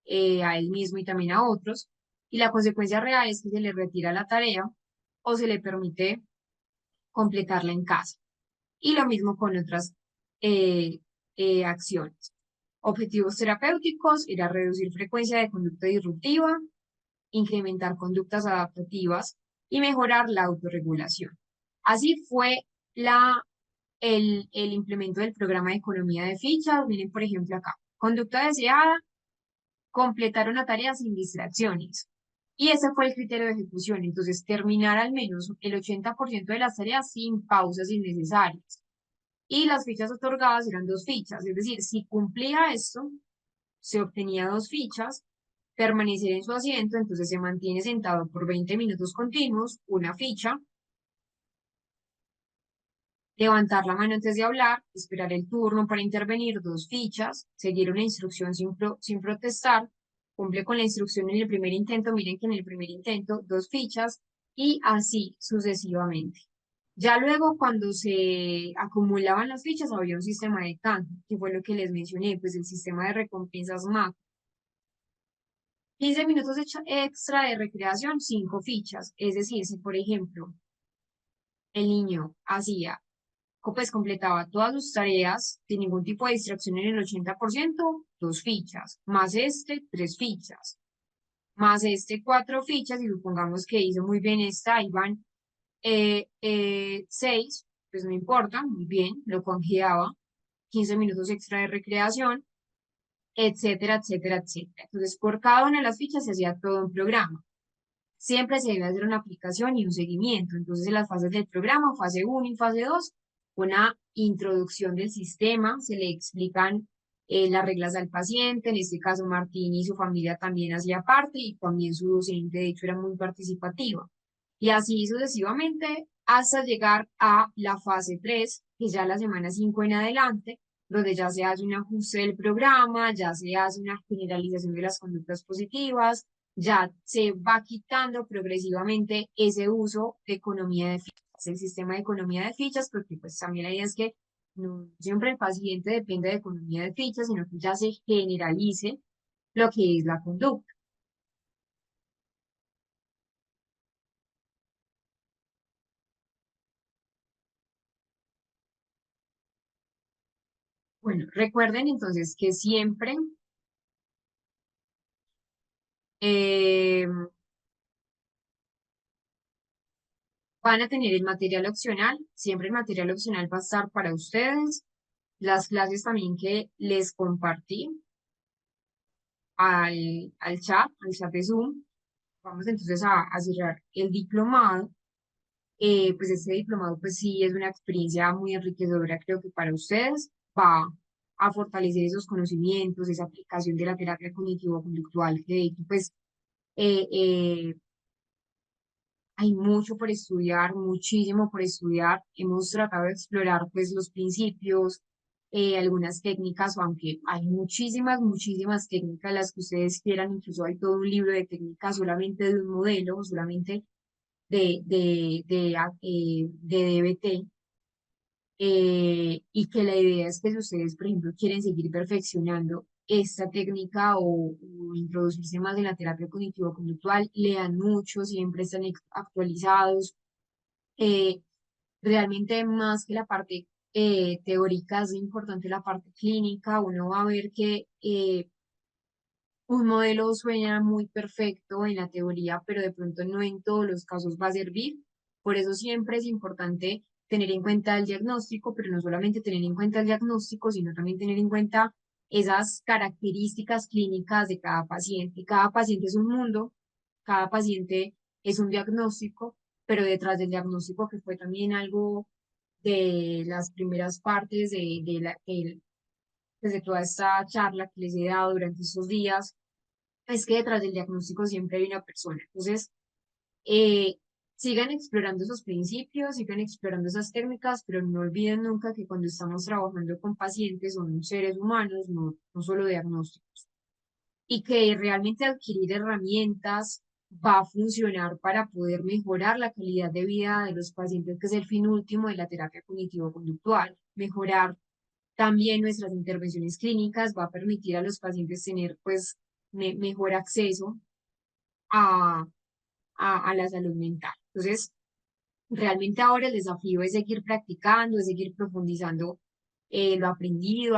a él mismo y también a otros, y la consecuencia real es que se le retira la tarea o se le permite completarla en casa. Y lo mismo con otras eh, acciones. Objetivos terapéuticos era reducir frecuencia de conducta disruptiva, incrementar conductas adaptativas y mejorar la autorregulación. Así fue el implemento del programa de economía de fichas. Miren, por ejemplo, acá, conducta deseada, completar una tarea sin distracciones. Y ese fue el criterio de ejecución. Entonces, terminar al menos el 80% de las tareas sin pausas innecesarias. Y las fichas otorgadas eran 2 fichas. Es decir, si cumplía esto, se obtenía 2 fichas. Permanecer en su asiento, entonces se mantiene sentado por 20 minutos continuos, 1 ficha. Levantar la mano antes de hablar, esperar el turno para intervenir, 2 fichas, seguir una instrucción sin protestar, cumple con la instrucción en el primer intento, miren que en el primer intento, 2 fichas, y así sucesivamente. Ya luego, cuando se acumulaban las fichas, había un sistema de canto, que fue lo que les mencioné, pues el sistema de recompensas MAC. 15 minutos extra de recreación, 5 fichas. Es decir, si por ejemplo el niño hacía pues completaba todas sus tareas sin ningún tipo de distracción en el 80%, 2 fichas, más este, 3 fichas, más este, 4 fichas, y supongamos que hizo muy bien esta, ahí van 6, pues no importa, muy bien, lo congeaba, 15 minutos extra de recreación, etcétera, etcétera, etcétera. Entonces, por cada una de las fichas se hacía todo un programa. Siempre se debe hacer una aplicación y un seguimiento. Entonces, en las fases del programa, fase 1 y fase 2, una introducción del sistema, se le explican las reglas al paciente, en este caso Martín y su familia también hacía parte y también su docente, de hecho, era muy participativa. Y así sucesivamente hasta llegar a la fase 3 que ya la semana 5 en adelante, donde ya se hace un ajuste del programa, ya se hace una generalización de las conductas positivas, ya se va quitando progresivamente ese uso de economía de fichas, el sistema de economía de fichas, porque pues también la idea es que no siempre el paciente depende de economía de fichas, sino que ya se generalice lo que es la conducta. Bueno, recuerden entonces que siempre eh, van a tener el material opcional, siempre el material opcional va a estar para ustedes, las clases también que les compartí al chat de Zoom. Vamos entonces a cerrar el diplomado. Pues este diplomado pues sí es una experiencia muy enriquecedora, creo que para ustedes va a fortalecer esos conocimientos, esa aplicación de la terapia cognitivo-conductual, que de hecho pues eh, eh, hay mucho por estudiar, muchísimo por estudiar. Hemos tratado de explorar pues los principios, algunas técnicas, aunque hay muchísimas, muchísimas técnicas las que ustedes quieran, incluso hay todo un libro de técnicas solamente de un modelo, solamente de DBT, y que la idea es que si ustedes, por ejemplo, quieren seguir perfeccionando esta técnica o introducirse más en la terapia cognitivo-conductual, lean mucho, siempre están actualizados. Eh, Realmente más que la parte teórica, es importante la parte clínica. Uno va a ver que un modelo suena muy perfecto en la teoría, pero de pronto no en todos los casos va a servir. Por eso siempre es importante tener en cuenta el diagnóstico, pero no solamente tener en cuenta el diagnóstico, sino también tener en cuenta esas características clínicas de cada paciente. Cada paciente es un mundo, cada paciente es un diagnóstico, pero detrás del diagnóstico, que fue también algo de las primeras partes pues, de toda esta charla que les he dado durante estos días, es que detrás del diagnóstico siempre hay una persona. Entonces, eh, sigan explorando esos principios, sigan explorando esas técnicas, pero no olviden nunca que cuando estamos trabajando con pacientes son seres humanos, no solo diagnósticos, y que realmente adquirir herramientas va a funcionar para poder mejorar la calidad de vida de los pacientes, que es el fin último de la terapia cognitivo-conductual. Mejorar también nuestras intervenciones clínicas va a permitir a los pacientes tener pues mejor acceso a, a la salud mental. Entonces, realmente ahora el desafío es seguir practicando, es seguir profundizando lo aprendido,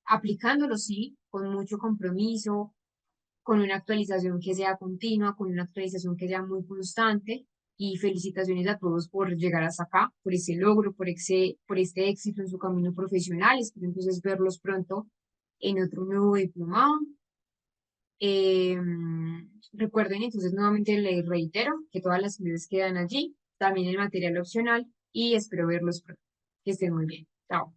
aplicándolo, sí, con mucho compromiso, con una actualización que sea continua, con una actualización que sea muy constante. Y felicitaciones a todos por llegar hasta acá, por ese logro, por este éxito en su camino profesional. Espero entonces verlos pronto en otro nuevo diplomado. Eh, Recuerden entonces nuevamente les reitero que todas las clases quedan allí, también el material opcional y espero verlos pronto. Que estén muy bien. Chao.